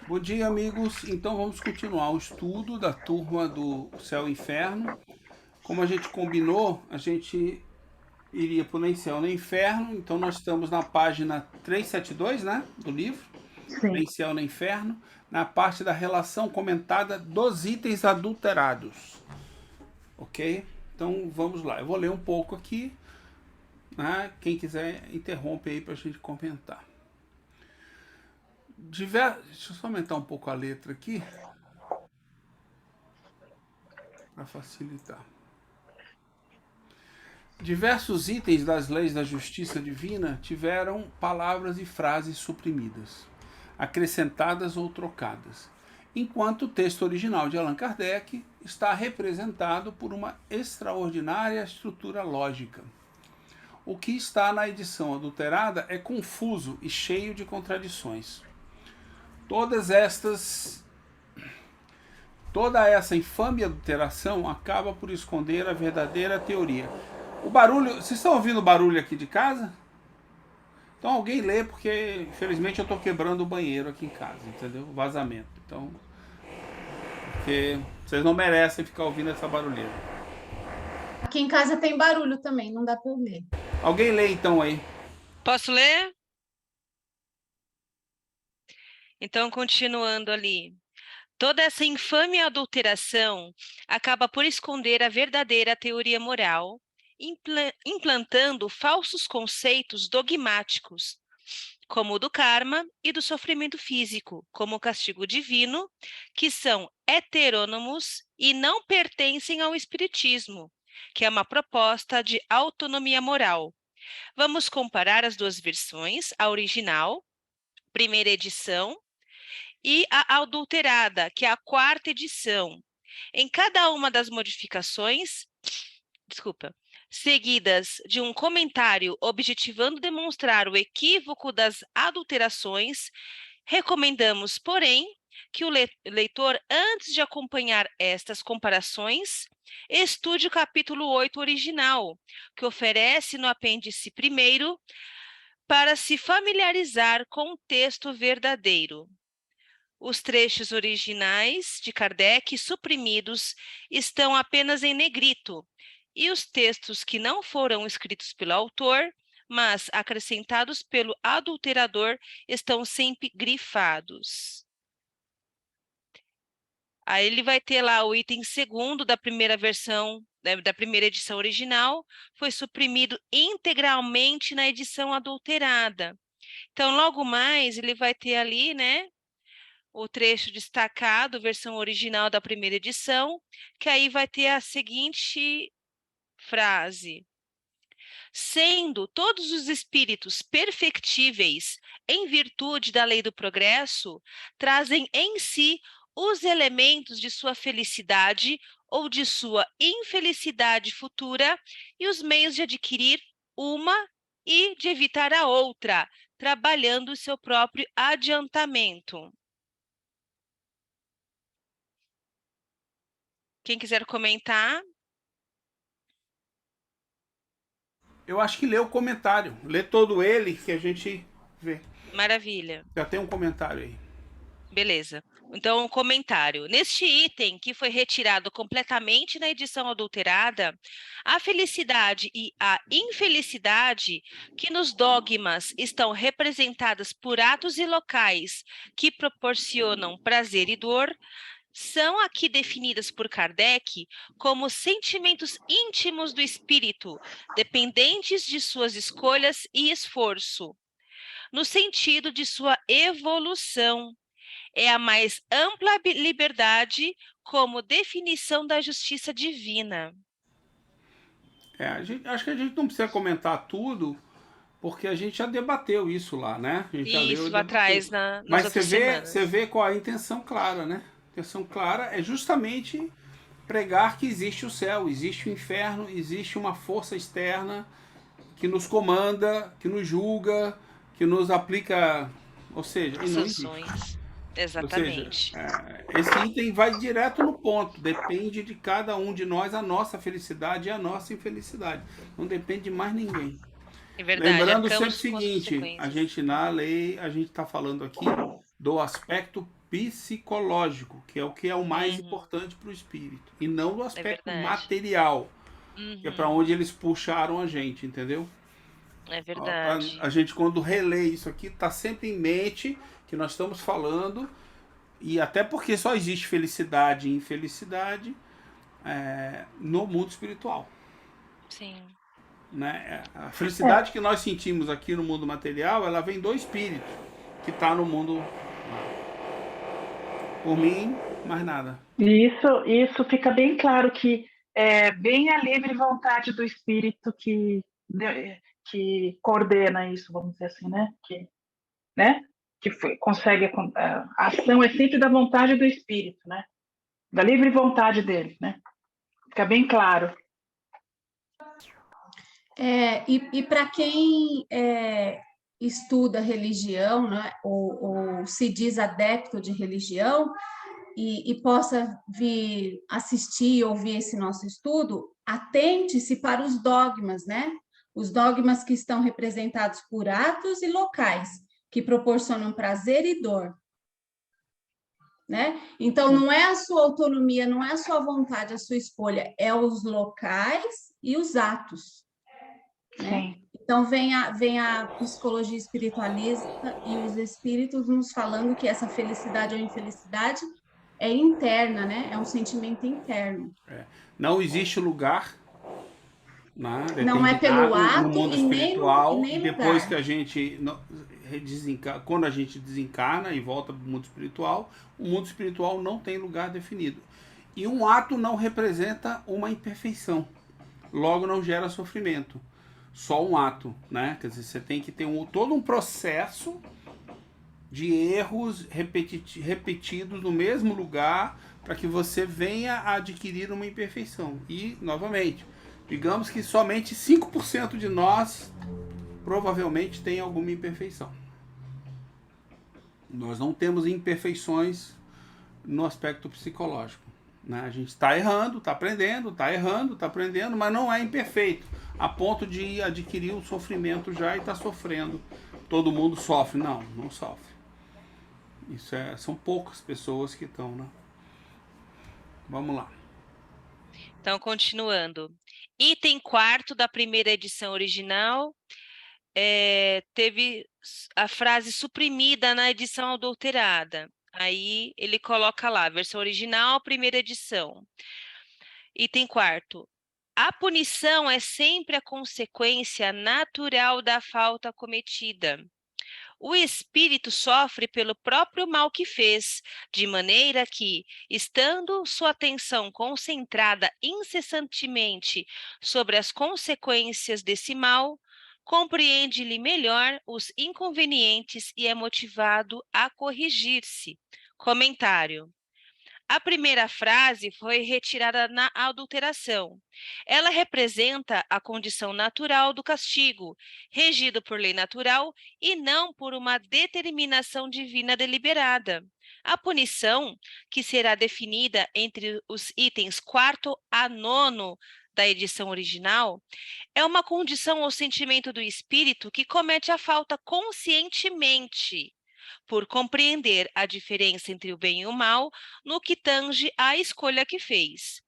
Bom dia, amigos. Então vamos continuar o estudo da turma do Céu e Inferno. Como a gente combinou, a gente iria por Nem Céu Nem Inferno. Então nós estamos na página 372, né, do livro, Sim. Nem Céu Nem Inferno, na parte da relação comentada dos itens adulterados. Ok? Então vamos lá. Eu vou ler um pouco aqui, né? Quem quiser interrompe aí para a gente comentar. Deixa eu só aumentar um pouco a letra aqui para facilitar. Diversos itens das leis da justiça divina tiveram palavras e frases suprimidas, acrescentadas ou trocadas, enquanto o texto original de Allan Kardec está representado por uma extraordinária estrutura lógica. O que está na edição adulterada é confuso e cheio de contradições. Todas estas Toda essa infame adulteração acaba por esconder a verdadeira teoria. O barulho. Vocês estão ouvindo o barulho aqui de casa? Então alguém lê, porque infelizmente eu estou quebrando o banheiro aqui em casa, entendeu? O vazamento. Então. Porque vocês não merecem ficar ouvindo essa barulheira. Aqui em casa tem barulho também, não dá para eu ler. Alguém lê então aí. Posso ler? Então, continuando ali. Toda essa infame adulteração acaba por esconder a verdadeira teoria moral, implantando falsos conceitos dogmáticos, como o do karma e do sofrimento físico, como o castigo divino, que são heterônomos e não pertencem ao espiritismo, que é uma proposta de autonomia moral. Vamos comparar as duas versões, a original, primeira edição, e a adulterada, que é a quarta edição. Em cada uma das modificações, seguidas de um comentário objetivando demonstrar o equívoco das adulterações, recomendamos, porém, que o leitor, antes de acompanhar estas comparações, estude o capítulo 8 original, que oferece no apêndice primeiro para se familiarizar com o texto verdadeiro. Os trechos originais de Kardec suprimidos estão apenas em negrito, e os textos que não foram escritos pelo autor, mas acrescentados pelo adulterador, estão sempre grifados. Aí ele vai ter lá o item segundo da primeira versão, da primeira edição original, foi suprimido integralmente na edição adulterada. Então, logo mais, ele vai ter ali, né, o trecho destacado, versão original da primeira edição, que aí vai ter a seguinte frase: sendo todos os espíritos perfectíveis em virtude da lei do progresso, trazem em si os elementos de sua felicidade ou de sua infelicidade futura e os meios de adquirir uma e de evitar a outra, trabalhando o seu próprio adiantamento. Quem quiser comentar? Eu acho que lê o comentário. Lê todo ele que a gente vê. Maravilha. Já tem um comentário aí. Beleza. Então, um comentário. Neste item, que foi retirado completamente na edição adulterada, a felicidade e a infelicidade, que nos dogmas estão representadas por atos e locais que proporcionam prazer e dor, são aqui definidas por Kardec como sentimentos íntimos do espírito, dependentes de suas escolhas e esforço, no sentido de sua evolução. É a mais ampla liberdade como definição da justiça divina. Acho que a gente não precisa comentar tudo, porque a gente já debateu isso lá, né? A gente já leu e Isso lá debateu. atrás, nas Mas outras você semanas. vê qual a intenção clara, né? A intenção clara é justamente pregar que existe o céu, existe o inferno, existe uma força externa que nos comanda, que nos julga, que nos aplica, ou seja, e não existe. Sanções. Ou seja, Exatamente. esse item vai direto no ponto. Depende de cada um de nós a nossa felicidade e a nossa infelicidade. Não depende de mais ninguém. É verdade, Lembrando sempre o arcamos com as seguinte, a consequências. gente na lei, a gente está falando aqui do aspecto psicológico, que é o mais Uhum. importante para o espírito, e não do É aspecto verdade. material, que é para Uhum. onde eles puxaram a gente, entendeu? É verdade. A gente, quando relê isso aqui, tá sempre em mente que nós estamos falando, e até porque só existe felicidade e infelicidade no mundo espiritual. Sim. Né? A É, felicidade que nós sentimos aqui no mundo material, ela vem do espírito que está no mundo. Por mim, mais nada. e isso fica bem claro que é bem a livre vontade do espírito que coordena isso, vamos dizer assim, né? Consegue a ação é sempre da vontade do espírito, né? Da livre vontade dele, né? Fica bem claro. E para quem estuda religião, né, ou se diz adepto de religião, e possa vir assistir, ouvir esse nosso estudo, atente-se para os dogmas, né? Os dogmas que estão representados por atos e locais, que proporcionam prazer e dor. Né? Então, não é a sua autonomia, não é a sua vontade, a sua escolha, é os locais e os atos. Né? Então, vem a psicologia espiritualista e os espíritos nos falando que essa felicidade ou infelicidade é interna, né? É um sentimento interno. Não existe lugar, né, Não é pelo determinado no ato mundo e espiritual, e nem depois que lugar. a gente quando a gente desencarna e volta para o mundo espiritual não tem lugar definido. E um ato não representa uma imperfeição, logo não gera sofrimento. Só um ato, né? Quer dizer, você tem que ter todo um processo de erros repetidos no mesmo lugar para que você venha a adquirir uma imperfeição. E, novamente, digamos que somente 5% de nós provavelmente tem alguma imperfeição. Nós não temos imperfeições no aspecto psicológico. Né? A gente está errando, está aprendendo, está errando, está aprendendo, mas não é imperfeito, a ponto de adquirir o sofrimento já e está sofrendo. Todo mundo sofre. Não, não sofre. São poucas pessoas que estão, né? Vamos lá. Então, continuando. Item 4º da primeira edição original teve a frase suprimida na edição adulterada. Aí ele coloca lá, versão original, primeira edição. Item 4º. A punição é sempre a consequência natural da falta cometida. O espírito sofre pelo próprio mal que fez, de maneira que, estando sua atenção concentrada incessantemente sobre as consequências desse mal, compreende-lhe melhor os inconvenientes e é motivado a corrigir-se. Comentário. A primeira frase foi retirada na adulteração. Ela representa a condição natural do castigo, regido por lei natural e não por uma determinação divina deliberada. A punição, que será definida entre os itens 4º a 9º da edição original, é uma condição ou sentimento do espírito que comete a falta conscientemente, por compreender a diferença entre o bem e o mal no que tange à escolha que fez.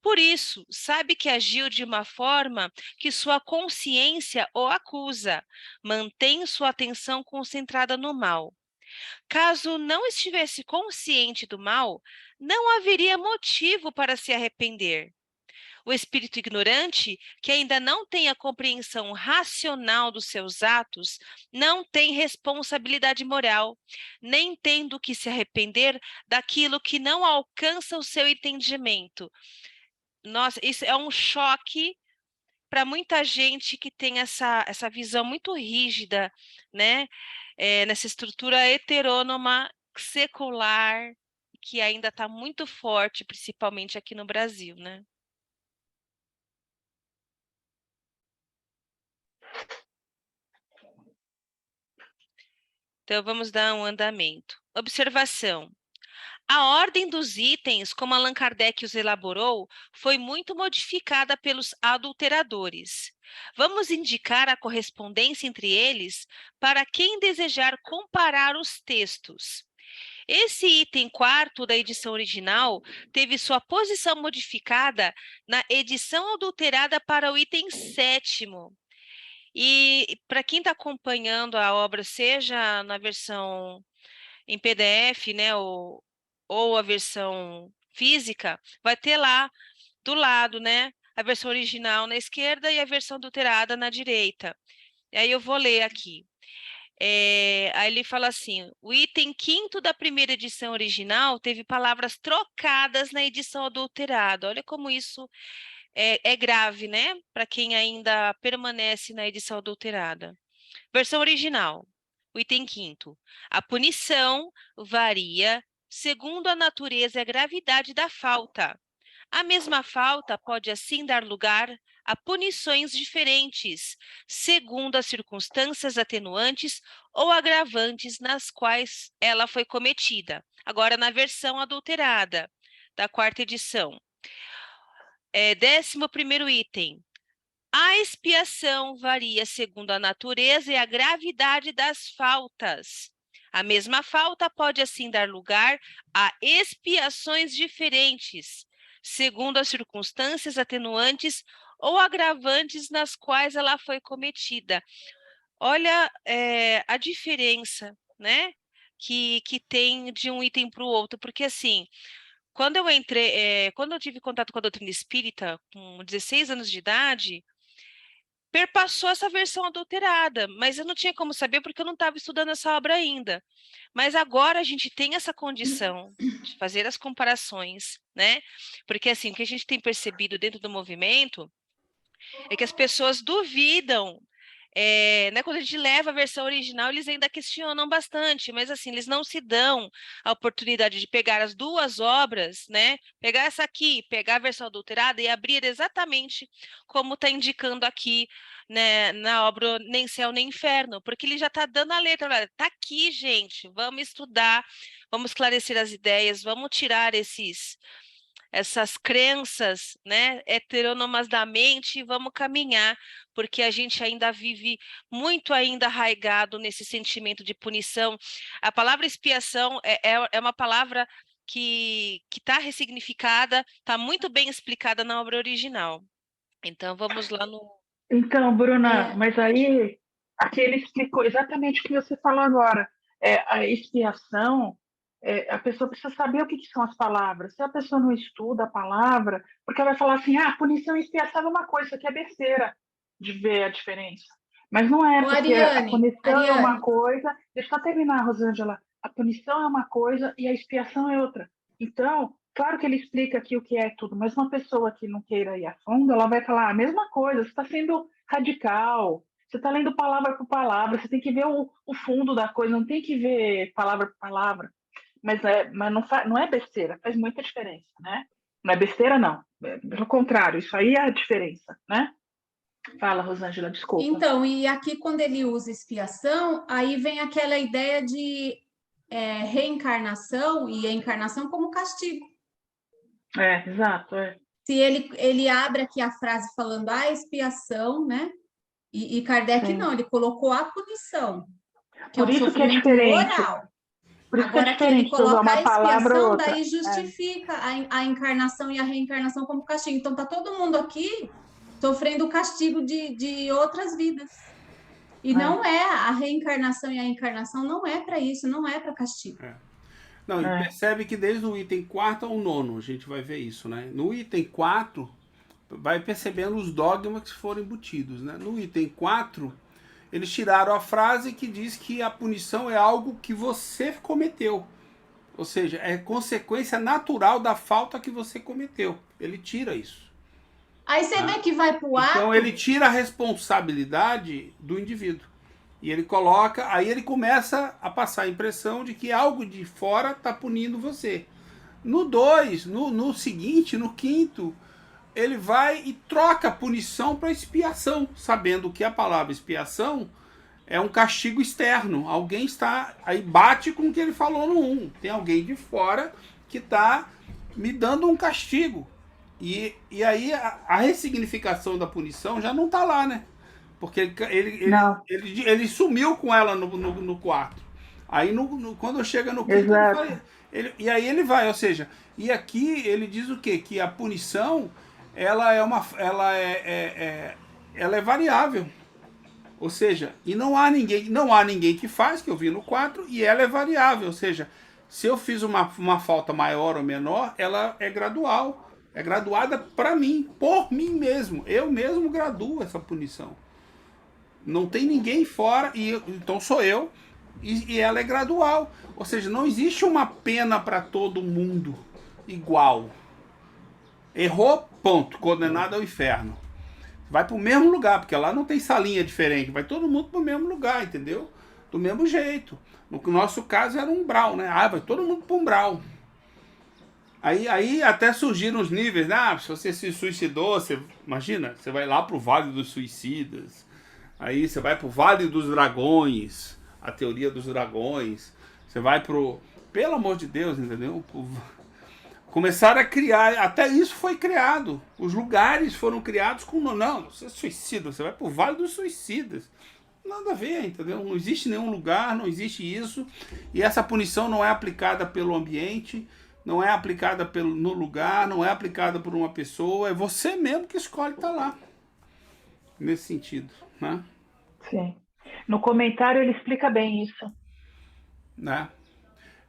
Por isso, sabe que agiu de uma forma que sua consciência o acusa, mantém sua atenção concentrada no mal. Caso não estivesse consciente do mal, não haveria motivo para se arrepender. O espírito ignorante, que ainda não tem a compreensão racional dos seus atos, não tem responsabilidade moral, nem tem do que se arrepender daquilo que não alcança o seu entendimento. Nossa, isso é um choque para muita gente que tem essa visão muito rígida, né? Nessa estrutura heterônoma secular, que ainda está muito forte, principalmente aqui no Brasil, né? Então, vamos dar um andamento. Observação. A ordem dos itens, como Allan Kardec os elaborou, foi muito modificada pelos adulteradores. Vamos indicar a correspondência entre eles para quem desejar comparar os textos. Esse item 4º da edição original teve sua posição modificada na edição adulterada para o item 7º. E para quem está acompanhando a obra, seja na versão em PDF, né, ou a versão física, vai ter lá do lado, né, a versão original na esquerda e a versão adulterada na direita. E aí eu vou ler aqui. Aí ele fala assim: o item 5º da primeira edição original teve palavras trocadas na edição adulterada. Olha como isso é grave, né? Para quem ainda permanece na edição adulterada. Versão original, o item 5º. A punição varia segundo a natureza e a gravidade da falta. A mesma falta pode, assim, dar lugar a punições diferentes, segundo as circunstâncias atenuantes ou agravantes nas quais ela foi cometida. Agora, na versão adulterada da 4ª edição. 11º item. A expiação varia segundo a natureza e a gravidade das faltas. A mesma falta pode, assim, dar lugar a expiações diferentes, segundo as circunstâncias atenuantes ou agravantes nas quais ela foi cometida. Olha a diferença, né, que tem de um item para o outro, porque assim, quando eu tive contato com a doutrina espírita, com 16 anos de idade, perpassou essa versão adulterada, mas eu não tinha como saber porque eu não estava estudando essa obra ainda. Mas agora a gente tem essa condição de fazer as comparações, né? Porque assim, o que a gente tem percebido dentro do movimento é que as pessoas duvidam, né, quando a gente leva a versão original, eles ainda questionam bastante, mas assim, eles não se dão a oportunidade de pegar as duas obras, né, pegar essa aqui, pegar a versão adulterada e abrir exatamente como está indicando aqui, né, na obra Nem Céu nem Inferno, porque ele já está dando a letra, está aqui, gente, vamos estudar, vamos esclarecer as ideias, vamos tirar essas crenças, né, heterônomas da mente, e vamos caminhar, porque a gente ainda vive muito ainda arraigado nesse sentimento de punição. A palavra expiação é uma palavra que está ressignificada, está muito bem explicada na obra original. Então, vamos lá no... Então, Bruna, mas aí aqui ele explicou exatamente o que você falou agora. A expiação, a pessoa precisa saber o que são as palavras. Se a pessoa não estuda a palavra, porque ela vai falar assim, punição e expiação é uma coisa, isso aqui é besteira de ver a diferença. Mas não é, porque a punição é uma coisa... Deixa eu terminar, Rosângela. A punição é uma coisa e a expiação é outra. Então, claro que ele explica aqui o que é tudo, mas uma pessoa que não queira ir a fundo, ela vai falar a mesma coisa, você está sendo radical, você está lendo palavra por palavra, você tem que ver o fundo da coisa, não tem que ver palavra por palavra. Mas não é besteira, faz muita diferença, né? Não é besteira, não. Pelo contrário, isso aí é a diferença, né? Fala, Rosângela, desculpa. Então, e aqui quando ele usa expiação, aí vem aquela ideia de reencarnação e a encarnação como castigo. Exato. Se ele abre aqui a frase falando a expiação, né? E Kardec Sim. Não, ele colocou a punição. Que Por isso que é diferente. Moral. Por isso Agora que ele coloca uma a expiação, outra. daí justifica a encarnação e a reencarnação como castigo. Então tá todo mundo aqui sofrendo o castigo de outras vidas. E não a reencarnação e a encarnação não é para isso, não é para castigo. Não, e percebe que desde o item 4 ao 9 a gente vai ver isso, né? No item 4, vai percebendo os dogmas que foram embutidos, né? No item 4, eles tiraram a frase que diz que a punição é algo que você cometeu. Ou seja, é consequência natural da falta que você cometeu. Ele tira isso. Aí você vê que vai pro ato... Então ele tira a responsabilidade do indivíduo. E ele coloca, aí ele começa a passar a impressão de que algo de fora está punindo você. No 2, no seguinte, no 5º, ele vai e troca a punição para expiação, sabendo que a palavra expiação é um castigo externo. Alguém está, aí bate com o que ele falou no 1. Tem alguém de fora que está me dando um castigo. E aí a ressignificação da punição já não está lá, né? Porque ele sumiu com ela no quarto. Aí quando chega no quinto, e aí ele vai, ou seja, e aqui ele diz o quê? Que a punição, ela é variável. Ou seja, e não há ninguém que faz, que eu vi no 4, e ela é variável. Ou seja, se eu fiz uma falta maior ou menor, ela é gradual. É graduada para mim, por mim mesmo. Eu mesmo graduo essa punição. Não tem ninguém fora, então sou eu, e ela é gradual. Ou seja, não existe uma pena para todo mundo igual. Errou, ponto, condenado ao inferno. Vai para o mesmo lugar, porque lá não tem salinha diferente, vai todo mundo para o mesmo lugar, entendeu? Do mesmo jeito. No nosso caso era um umbral, né? Vai todo mundo para um umbral. Aí até surgiram os níveis, né? Se você se suicidou, imagina, você vai lá para o Vale dos Suicidas, aí você vai para o Vale dos Dragões, a teoria dos dragões, você vai pelo amor de Deus, entendeu? Começaram a criar, até isso foi criado. Os lugares foram criados com... Não, você é suicida, você vai pro Vale dos Suicidas. Nada a ver, entendeu? Não existe nenhum lugar, não existe isso. E essa punição não é aplicada pelo ambiente, não é aplicada no lugar, não é aplicada por uma pessoa. É você mesmo que escolhe estar lá. Nesse sentido, né? Sim. No comentário ele explica bem isso. Né?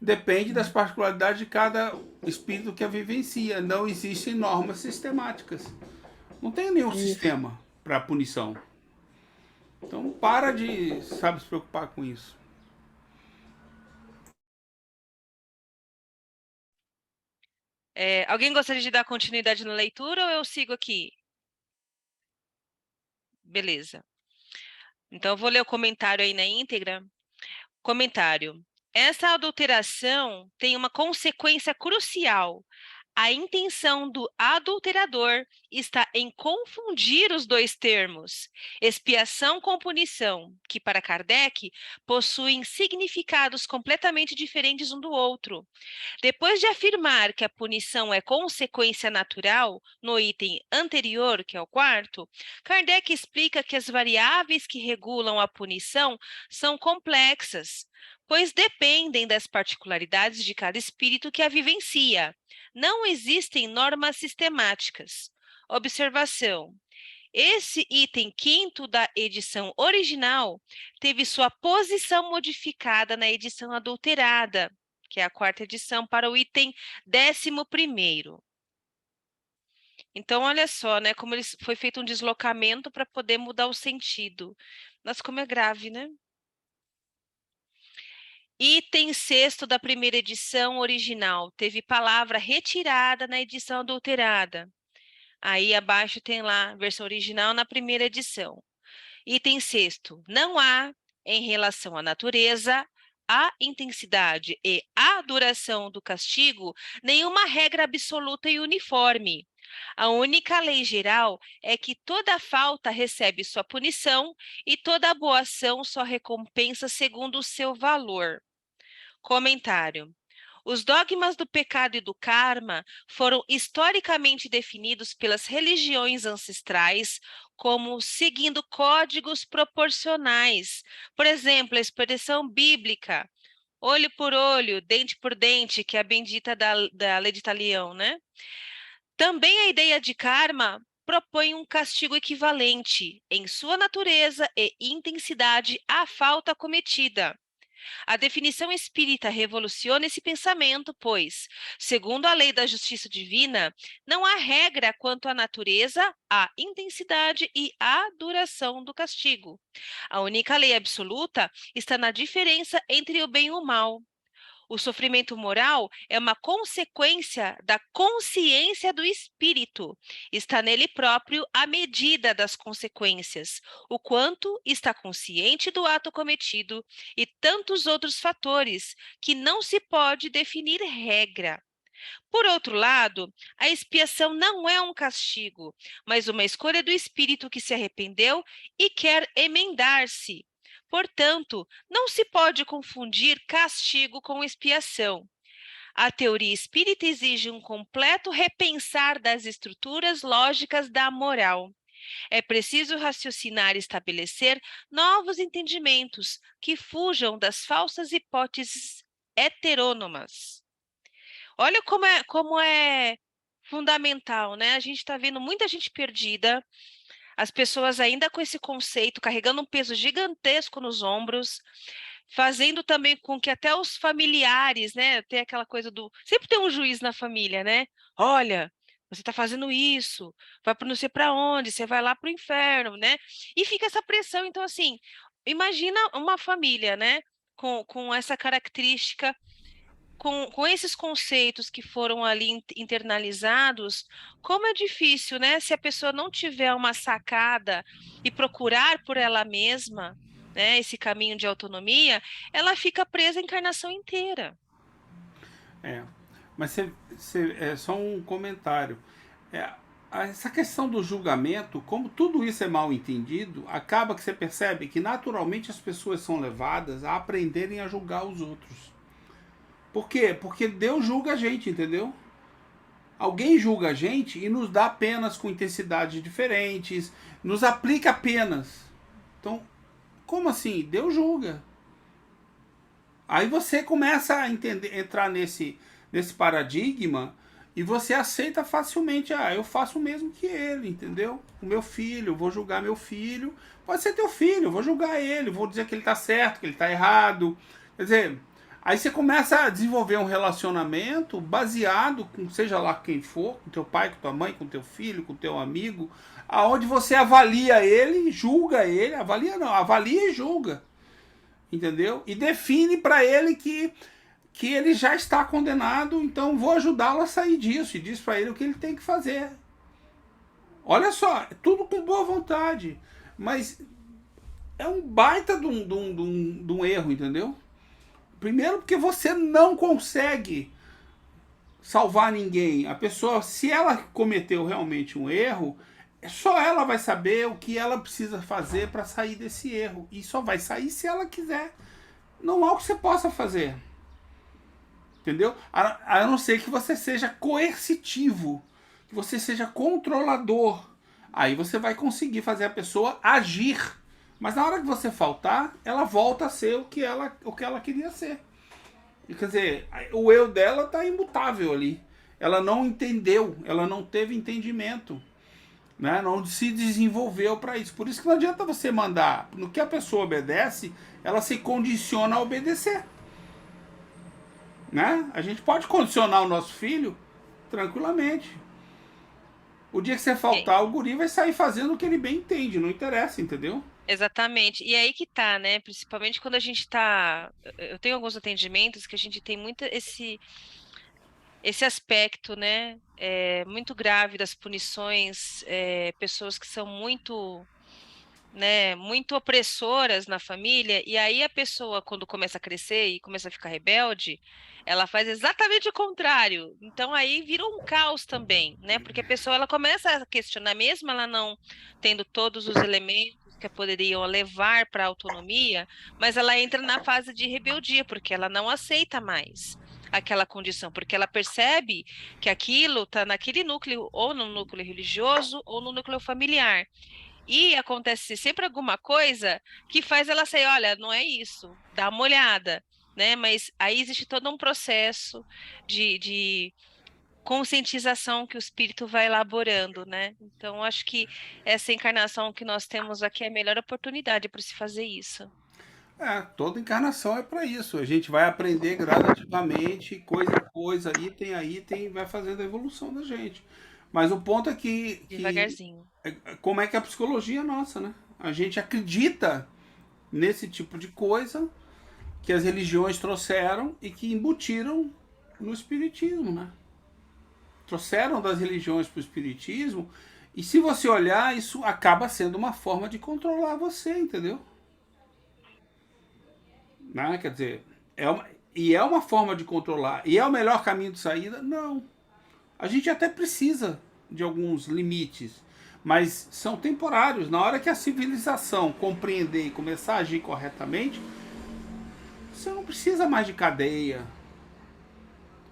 Depende das particularidades de cada espírito que a vivencia. Não existem normas sistemáticas. Não tem nenhum sistema para punição. Então para de, se preocupar com isso. Alguém gostaria de dar continuidade na leitura ou eu sigo aqui? Beleza. Então eu vou ler o comentário aí na íntegra. Comentário. Essa adulteração tem uma consequência crucial. A intenção do adulterador está em confundir os dois termos, expiação com punição, que para Kardec possuem significados completamente diferentes um do outro. Depois de afirmar que a punição é consequência natural, no item anterior, que é o quarto, Kardec explica que as variáveis que regulam a punição são complexas, pois dependem das particularidades de cada espírito que a vivencia. Não existem normas sistemáticas. Observação. Esse item quinto da edição original teve sua posição modificada na edição adulterada, que é a quarta edição, para o item 11º. Então, olha só, né, como foi feito um deslocamento para poder mudar o sentido. Nossa, como é grave, né? Item 6º da primeira edição original, teve palavra retirada na edição adulterada. Aí abaixo tem lá, versão original na primeira edição. Item 6º, não há, em relação à natureza, à intensidade e à duração do castigo, nenhuma regra absoluta e uniforme. A única lei geral é que toda falta recebe sua punição e toda boa ação sua recompensa segundo o seu valor. Comentário. Os dogmas do pecado e do karma foram historicamente definidos pelas religiões ancestrais como seguindo códigos proporcionais. Por exemplo, a expressão bíblica, olho por olho, dente por dente, que é a bendita da lei de Talião, né? Também a ideia de karma propõe um castigo equivalente em sua natureza e intensidade à falta cometida. A definição espírita revoluciona esse pensamento, pois, segundo a lei da justiça divina, não há regra quanto à natureza, à intensidade e à duração do castigo. A única lei absoluta está na diferença entre o bem e o mal. O sofrimento moral é uma consequência da consciência do espírito. Está nele próprio a medida das consequências, o quanto está consciente do ato cometido e tantos outros fatores que não se pode definir regra. Por outro lado, a expiação não é um castigo, mas uma escolha do espírito que se arrependeu e quer emendar-se. Portanto, não se pode confundir castigo com expiação. A teoria espírita exige um completo repensar das estruturas lógicas da moral. É preciso raciocinar e estabelecer novos entendimentos que fujam das falsas hipóteses heterônomas. Olha como é fundamental, né? A gente está vendo muita gente perdida, as pessoas ainda com esse conceito, carregando um peso gigantesco nos ombros, fazendo também com que até os familiares, né? Tem aquela coisa do... Sempre tem um juiz na família, né? Olha, você está fazendo isso, vai para não sei para onde, você vai lá para o inferno, né? E fica essa pressão. Então, assim, imagina uma família, né? Com essa característica, com esses conceitos que foram ali internalizados, como é difícil, né? Se a pessoa não tiver uma sacada e procurar por ela mesma, né, esse caminho de autonomia, ela fica presa a encarnação inteira. Mas é só um comentário. Essa questão do julgamento, como tudo isso é mal entendido, acaba que você percebe que naturalmente as pessoas são levadas a aprenderem a julgar os outros. Por quê? Porque Deus julga a gente, entendeu? Alguém julga a gente e nos dá penas com intensidades diferentes, nos aplica penas. Então, como assim? Deus julga. Aí você começa a entrar nesse paradigma e você aceita facilmente. Eu faço o mesmo que ele, entendeu? O meu filho, vou julgar meu filho. Pode ser teu filho, eu vou julgar ele, vou dizer que ele está certo, que ele está errado. Quer dizer, aí você começa a desenvolver um relacionamento baseado com seja lá quem for, com teu pai, com tua mãe, com teu filho, com teu amigo, aonde você avalia ele, julga ele, avalia e julga. Entendeu? E define para ele que ele já está condenado, então vou ajudá-lo a sair disso, e diz para ele o que ele tem que fazer. Olha só, tudo com boa vontade, mas é um baita de um erro, entendeu? Primeiro porque você não consegue salvar ninguém. A pessoa, se ela cometeu realmente um erro, só ela vai saber o que ela precisa fazer para sair desse erro. E só vai sair se ela quiser. Não há o que você possa fazer. Entendeu? A não ser que você seja coercitivo, que você seja controlador. Aí você vai conseguir fazer a pessoa agir. Mas na hora que você faltar, ela volta a ser o que ela queria ser. E, quer dizer, o eu dela está imutável ali. Ela não entendeu, ela não teve entendimento. Né? Não se desenvolveu para isso. Por isso que não adianta você mandar. No que a pessoa obedece, ela se condiciona a obedecer. Né? A gente pode condicionar o nosso filho tranquilamente. O dia que você faltar, o guri vai sair fazendo o que ele bem entende, não interessa, entendeu? Exatamente. E aí que tá, né? Principalmente quando a gente tá... Eu tenho alguns atendimentos que a gente tem muito esse aspecto, né? Muito grave das punições, pessoas que são muito... né, muito opressoras na família, e aí a pessoa, quando começa a crescer e começa a ficar rebelde, ela faz exatamente o contrário. Então aí vira um caos também, né? Porque a pessoa ela começa a questionar, mesmo ela não tendo todos os elementos que poderiam levar para a autonomia, mas ela entra na fase de rebeldia, porque ela não aceita mais aquela condição, porque ela percebe que aquilo está naquele núcleo, ou no núcleo religioso, ou no núcleo familiar. E acontece sempre alguma coisa que faz ela sair, olha, não é isso, dá uma olhada, né? Mas aí existe todo um processo de conscientização que o espírito vai elaborando, né? Então, acho que essa encarnação que nós temos aqui é a melhor oportunidade para se fazer isso. Toda encarnação é para isso. A gente vai aprender gradativamente, coisa a coisa, item a item, vai fazendo a evolução da gente. Mas o ponto é que Devagarzinho. como é que é a psicologia nossa, né? A gente acredita nesse tipo de coisa que as religiões trouxeram e que embutiram no espiritismo, né? Trouxeram das religiões para o espiritismo, e se você olhar, isso acaba sendo uma forma de controlar você, entendeu? Né? Quer dizer, é uma forma de controlar. E é o melhor caminho de saída? Não. A gente até precisa de alguns limites, mas são temporários. Na hora que a civilização compreender e começar a agir corretamente, você não precisa mais de cadeia.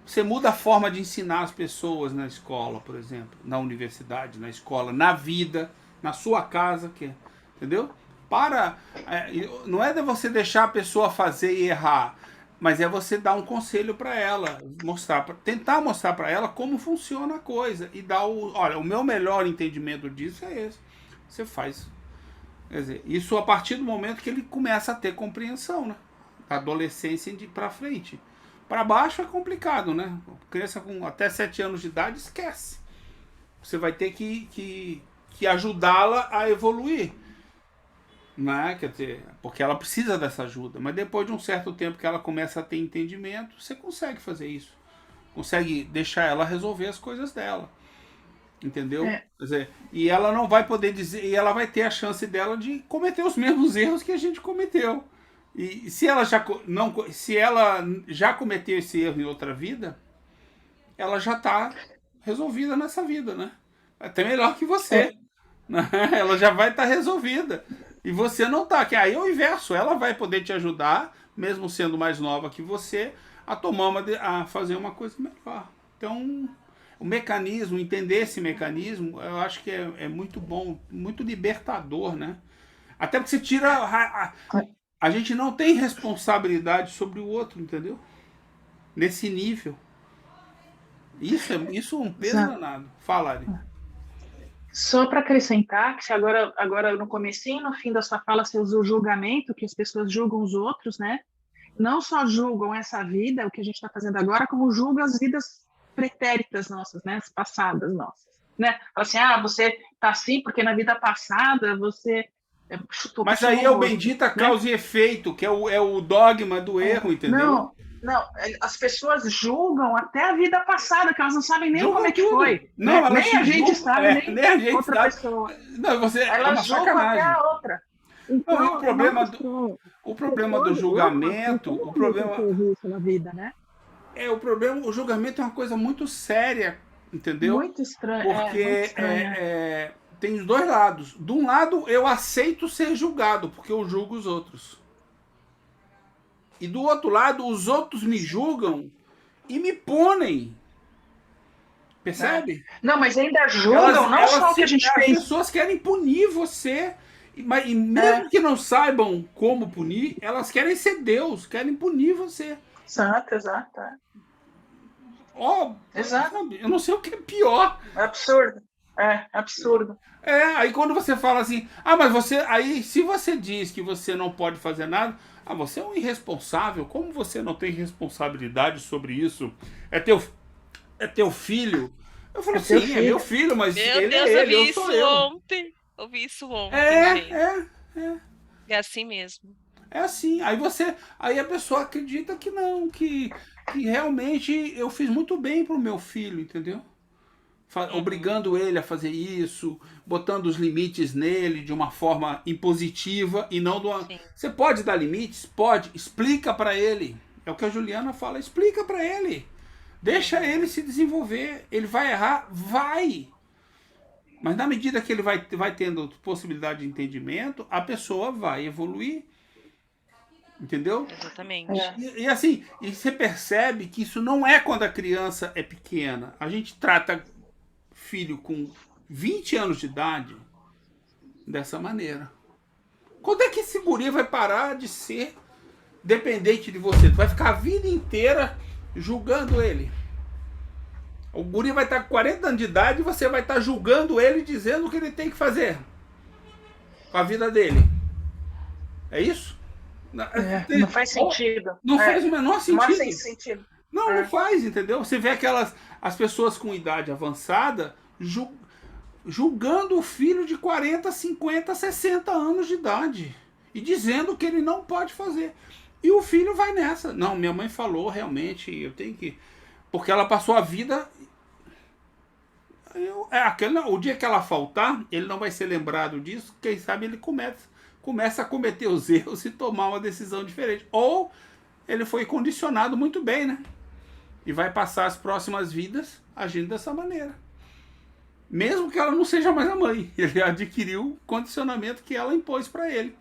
Você muda a forma de ensinar as pessoas na escola, por exemplo, na universidade, na escola, na vida. na sua casa, entendeu? Não é de você deixar a pessoa fazer e errar, mas é você dar um conselho para ela, tentar mostrar para ela como funciona a coisa e dar olha, o meu melhor entendimento disso é esse. Você faz. Quer dizer, isso a partir do momento que ele começa a ter compreensão, né? Da adolescência para frente. Para baixo é complicado, né? Criança com até 7 anos de idade, esquece. Você vai ter que ajudá-la a evoluir. Né? Quer dizer, porque ela precisa dessa ajuda. Mas depois de um certo tempo que ela começa a ter entendimento, você consegue fazer isso. Consegue deixar ela resolver as coisas dela. Entendeu? Quer dizer, e ela não vai poder dizer, e ela vai ter a chance dela de cometer os mesmos erros que a gente cometeu. E se ela já cometeu esse erro em outra vida, ela já está resolvida nessa vida, né? Até melhor que você. Né? Ela já vai estar resolvida. E você não está. Que aí é o inverso. Ela vai poder te ajudar, mesmo sendo mais nova que você, a fazer uma coisa melhor. Então, o mecanismo, entender esse mecanismo, eu acho que é muito bom, muito libertador, né? Até porque você tira... A gente não tem responsabilidade sobre o outro, entendeu? Nesse nível. Isso é um peso danado. Fala, Ari. Só para acrescentar, que agora no comecinho, no fim da sua fala, você usa o julgamento, que as pessoas julgam os outros, né? Não só julgam essa vida, o que a gente está fazendo agora, como julgam as vidas pretéritas nossas, né? As passadas nossas, né? Fala assim, você tá assim porque na vida passada você... Mas aí é o bendita causa e efeito, que é o dogma do erro, entendeu? Não, as pessoas julgam até a vida passada, que elas não sabem nem como é que tudo. Foi. Não, né? Nem a gente sabe, nem a gente outra sabe. pessoa. Não, elas julgam sacanagem. até a outra. Então, não, o problema do julgamento, o problema na vida, né? O julgamento é uma coisa muito séria, entendeu? Muito estranho. Porque tem os dois lados. De um lado, eu aceito ser julgado, porque eu julgo os outros. E do outro lado, os outros me julgam e me punem. Percebe? Não, mas ainda julgam, não só o que a gente fez. As pessoas querem punir você. E mesmo que não saibam como punir, elas querem ser Deus, querem punir você. Exato. Exato. Eu não sei o que é pior. É absurdo. Absurdo. Aí quando você fala assim, mas você... Aí, se você diz que você não pode fazer nada, você é um irresponsável, como você não tem responsabilidade sobre isso? É teu filho? Eu falo assim, é meu filho, mas ele é ele, eu sou eu. Ouvi isso ontem. É assim mesmo. É assim. Aí a pessoa acredita que não, que realmente eu fiz muito bem pro meu filho, entendeu? Obrigando ele a fazer isso, botando os limites nele de uma forma impositiva e não de uma... Você pode dar limites? Pode. Explica para ele. É o que a Juliana fala. Explica para ele. Deixa ele se desenvolver. Ele vai errar? Vai. Mas na medida que ele vai tendo possibilidade de entendimento, a pessoa vai evoluir. Entendeu? Exatamente. E assim, você percebe que isso não é quando a criança é pequena. A gente trata filho com 20 anos de idade dessa maneira. Quando é que esse guri vai parar de ser dependente de você? Tu vai ficar a vida inteira julgando ele. O guri vai estar com 40 anos de idade e você vai estar julgando ele, dizendo o que ele tem que fazer com a vida dele. É isso? Não faz sentido. Não faz o menor sentido. Não faz sentido. Não faz, entendeu? Você vê as pessoas com idade avançada julgando o filho de 40, 50, 60 anos de idade e dizendo que ele não pode fazer. E o filho vai nessa. Não, minha mãe falou, realmente, eu tenho que... Porque ela passou a vida... O dia que ela faltar, ele não vai ser lembrado disso, quem sabe ele começa a cometer os erros e tomar uma decisão diferente. Ou ele foi condicionado muito bem, né? E vai passar as próximas vidas agindo dessa maneira. Mesmo que ela não seja mais a mãe. Ele adquiriu o condicionamento que ela impôs para ele.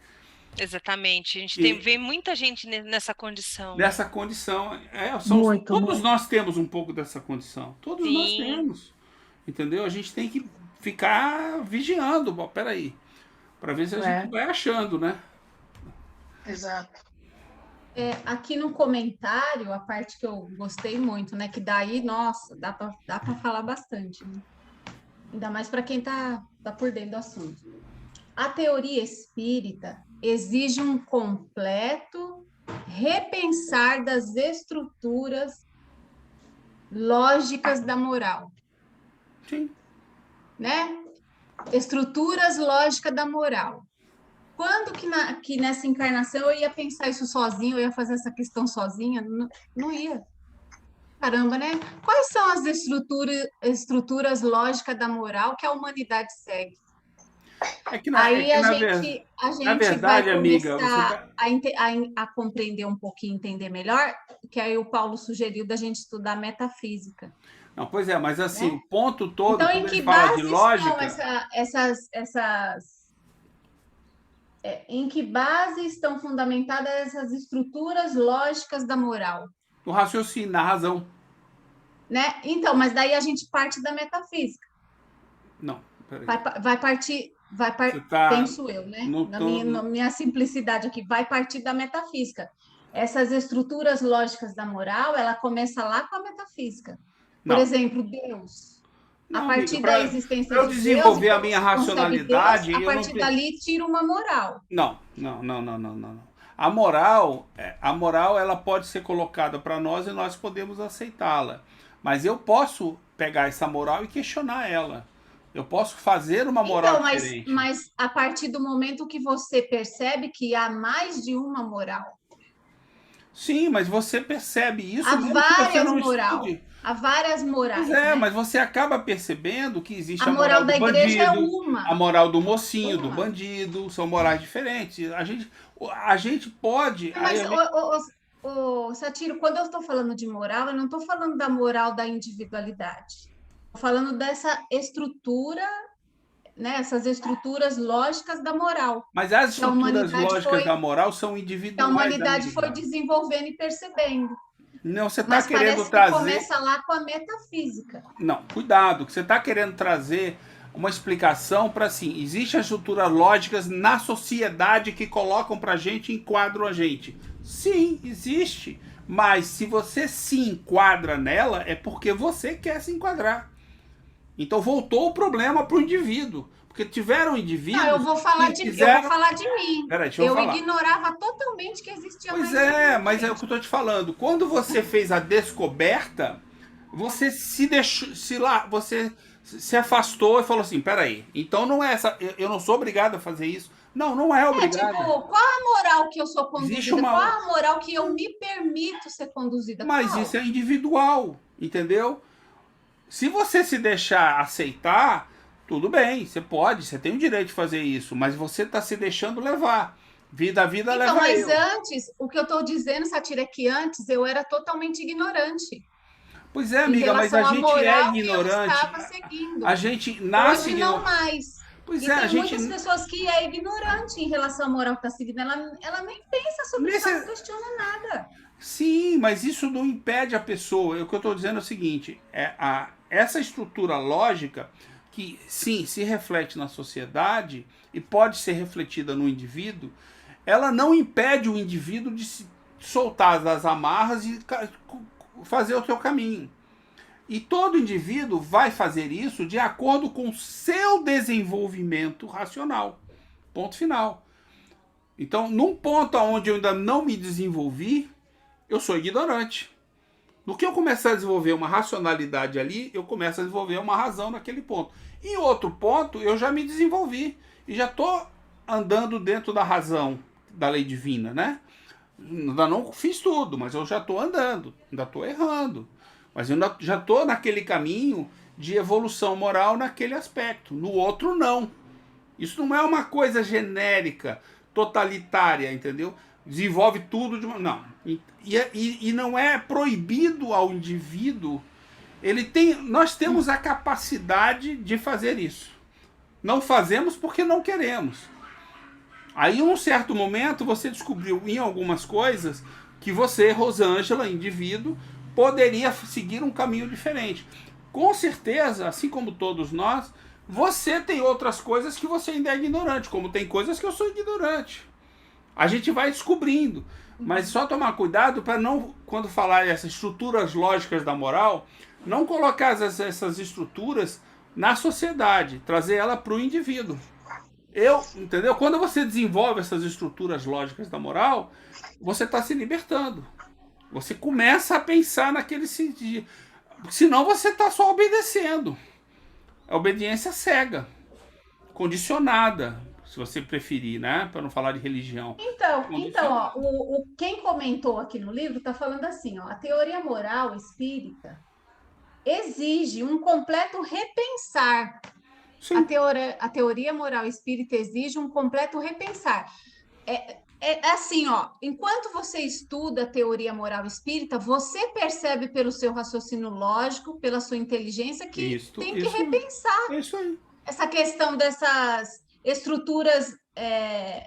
Exatamente. A gente vê muita gente nessa condição. Nessa condição. Todos nós temos um pouco dessa condição. Todos nós temos. Entendeu? A gente tem que ficar vigiando, bom, peraí, para ver se a gente vai achando, né? Exato. Aqui no comentário, a parte que eu gostei muito, né? Que daí, nossa, dá para falar bastante, né? Ainda mais para quem tá por dentro do assunto. A teoria espírita exige um completo repensar das estruturas lógicas da moral. Sim. Né? Estruturas lógicas da moral. Quando que nessa encarnação eu ia pensar isso sozinho, eu ia fazer essa questão sozinha? Não ia. Caramba, né? Quais são as estruturas lógicas da moral que a humanidade segue? Aí a gente verdade, vai amiga, começar a compreender um pouquinho, entender melhor, que aí o Paulo sugeriu da gente estudar metafísica. Não, pois é, mas assim, né? O ponto todo, então, quando ele fala de lógica... em que base estão fundamentadas essas estruturas lógicas da moral? O raciocínio, na razão. Né? Então, mas daí a gente parte da metafísica. Não, peraí. Vai partir, penso eu, né? Na minha simplicidade aqui, vai partir da metafísica. Essas estruturas lógicas da moral, ela começa lá com a metafísica. Por exemplo, Deus. Não, a partir amiga, da existência de Deus... eu desenvolver Deus, a minha racionalidade... Deus, a partir dali, tira uma moral. Não. A moral, ela pode ser colocada para nós e nós podemos aceitá-la. Mas eu posso pegar essa moral e questionar ela. Eu posso fazer uma moral diferente. Mas a partir do momento que você percebe que há mais de uma moral. Sim, mas você percebe isso há mesmo que você não estude. Há várias morais. Pois né? Mas você acaba percebendo que existe a moral da igreja é uma. A moral do mocinho, do bandido, são morais diferentes. A gente pode... Mas, Satiro, quando eu estou falando de moral, eu não estou falando da moral da individualidade. Estou falando dessa estrutura, né, essas estruturas lógicas da moral. Mas as estruturas lógicas da moral são individuais. Que a humanidade foi desenvolvendo e percebendo. Não, você está querendo trazer... que começa lá com a metafísica. Não, cuidado, que você está querendo trazer uma explicação para assim, existem as estruturas lógicas na sociedade que colocam para a gente e enquadram a gente. Sim, existe. Mas se você se enquadra nela, é porque você quer se enquadrar. Então voltou o problema para o indivíduo. Porque tiveram indivíduos... Não, eu vou falar de mim. Peraí, deixa eu falar. Ignorava totalmente que existia mais. Pois é, mas é o que eu estou te falando. Quando você fez a descoberta, você se deixou... você se afastou e falou assim, peraí, então não é essa... Eu não sou obrigado a fazer isso. Não é obrigado. Qual a moral que eu sou conduzida? Qual a moral que eu me permito ser conduzida? Mas isso é individual, entendeu? Se você se deixar aceitar... Tudo bem, você tem o direito de fazer isso, mas você está se deixando levar. Vida leva eu. Mas antes, o que eu estou dizendo, Satira, é que antes eu era totalmente ignorante. Pois é, amiga, mas a gente é ignorante. Eu estava seguindo. A gente nasce... Hoje não mais. Pois e tem muitas pessoas que é ignorante em relação à moral que está seguindo. Ela nem pensa sobre isso, não questiona nada. Sim, mas isso não impede a pessoa. O que eu estou dizendo é o seguinte, essa estrutura lógica... que sim, se reflete na sociedade e pode ser refletida no indivíduo, ela não impede o indivíduo de se soltar das amarras e fazer o seu caminho. E todo indivíduo vai fazer isso de acordo com o seu desenvolvimento racional. Ponto final. Então, num ponto onde eu ainda não me desenvolvi, eu sou ignorante. No que eu começar a desenvolver uma racionalidade ali, eu começo a desenvolver uma razão naquele ponto. Em outro ponto, eu já me desenvolvi e já estou andando dentro da razão da lei divina, né? Ainda não fiz tudo, mas eu já estou andando, ainda estou errando. Mas eu já estou naquele caminho de evolução moral naquele aspecto. No outro, não. Isso não é uma coisa genérica, totalitária, entendeu? Desenvolve tudo de uma... Não. E não é proibido ao indivíduo... Nós temos a capacidade de fazer isso. Não fazemos porque não queremos. Aí, em um certo momento, você descobriu em algumas coisas que você, Rosângela, indivíduo, poderia seguir um caminho diferente. Com certeza, assim como todos nós, Você tem outras coisas que você ainda é ignorante, como tem coisas que eu sou ignorante. A gente vai descobrindo. Mas só tomar cuidado para não, quando falar essas estruturas lógicas da moral, não colocar essas estruturas na sociedade, trazer ela para o indivíduo. Entendeu? Quando você desenvolve essas estruturas lógicas da moral, você está se libertando. Você começa a pensar naquele sentido. Senão você está só obedecendo. A obediência cega, condicionada, se você preferir, né? Para não falar de religião. Então, ó, quem comentou aqui no livro está falando assim, ó, a teoria moral espírita exige um completo repensar. A teoria moral espírita exige um completo repensar. É assim, ó, enquanto você estuda a teoria moral espírita, você percebe pelo seu raciocínio lógico, pela sua inteligência, que tem que repensar essa questão dessas estruturas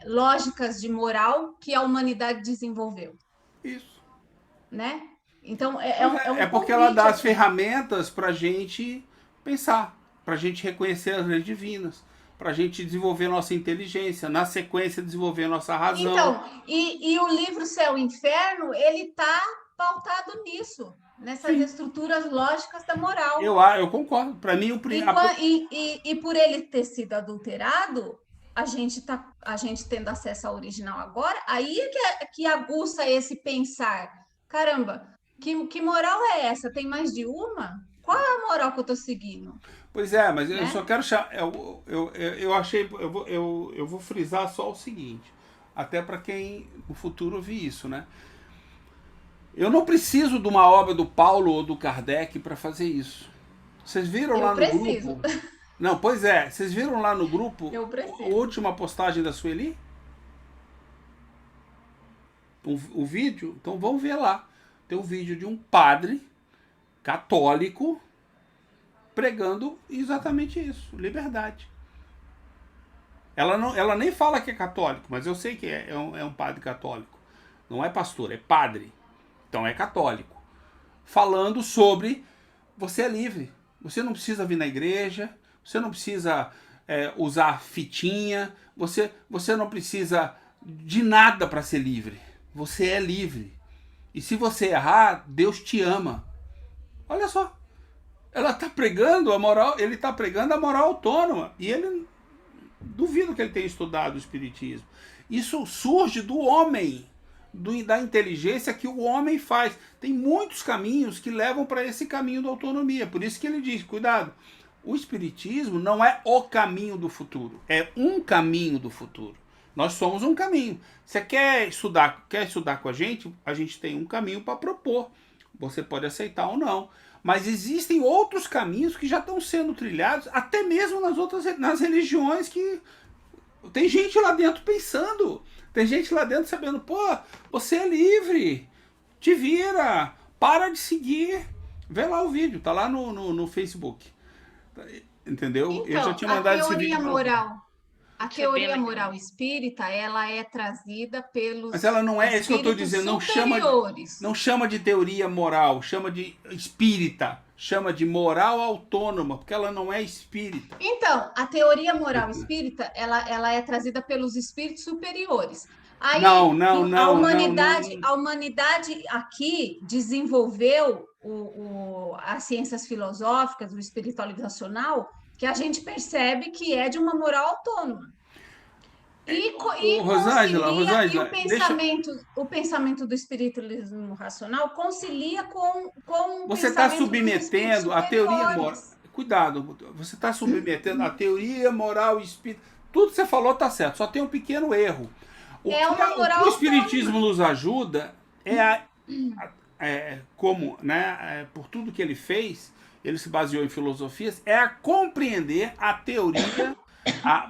lógicas de moral que a humanidade desenvolveu. Isso. Né? Então, é porque ela dá as ferramentas para a gente pensar, para a gente reconhecer as leis divinas, para a gente desenvolver nossa inteligência, na sequência desenvolver nossa razão. Então, e o livro Céu e Inferno, ele está pautado nisso, nessas estruturas lógicas da moral. Eu concordo. Para mim, e por ele ter sido adulterado, a gente tendo acesso ao original agora, aí é que aguça esse pensar. Caramba, que moral é essa? Tem mais de uma? Qual é a moral que eu estou seguindo? Pois é, mas eu só quero chamar. Eu achei. Eu vou frisar só o seguinte, até para quem no futuro ouvir isso, né? Eu não preciso de uma obra do Paulo ou do Kardec para fazer isso. Vocês viram lá no grupo? Não, pois é. Vocês viram lá no grupo a última postagem da Sueli? O vídeo? Então vamos ver lá. Tem um vídeo de um padre católico pregando exatamente isso, liberdade. Ela nem fala que é católico, mas eu sei que é um padre católico. Não é pastor, é padre. Então é católico. Falando sobre você é livre. Você não precisa vir na igreja, você não precisa usar fitinha, você não precisa de nada para ser livre. Você é livre. E se você errar, Deus te ama. Olha só. Ela está pregando a moral, ele está pregando a moral autônoma. E ele, duvido que ele tenha estudado o Espiritismo. Isso surge do homem, da inteligência que o homem faz. Tem muitos caminhos que levam para esse caminho da autonomia. Por isso que ele diz, cuidado, o Espiritismo não é o caminho do futuro, é um caminho do futuro. Nós somos um caminho. Você quer estudar com a gente tem um caminho para propor. Você pode aceitar ou não. Mas existem outros caminhos que já estão sendo trilhados, até mesmo nas religiões, que tem gente lá dentro pensando. Tem gente lá dentro sabendo, pô, você é livre, te vira, para de seguir. Vê lá o vídeo, tá lá no Facebook. Entendeu? Então, eu já tinha mandado esse vídeo. A teoria moral espírita, ela é trazida pelos Mas ela não é isso que eu estou dizendo, não chama de teoria moral, chama de espírita, chama de moral autônoma, porque ela não é espírita. Então, a teoria moral espírita, ela é trazida pelos espíritos superiores. Aí, a humanidade aqui desenvolveu as ciências filosóficas, o espiritualizacional, que a gente percebe que é de uma moral autônoma. Rosângela, o pensamento do espiritualismo racional concilia com você está submetendo a teoria moral. Cuidado, você está submetendo a teoria moral espírita. Tudo que você falou está certo, só tem um pequeno erro. O que o Espiritismo nos ajuda por tudo que ele fez, ele se baseou em filosofias, é a compreender a teoria,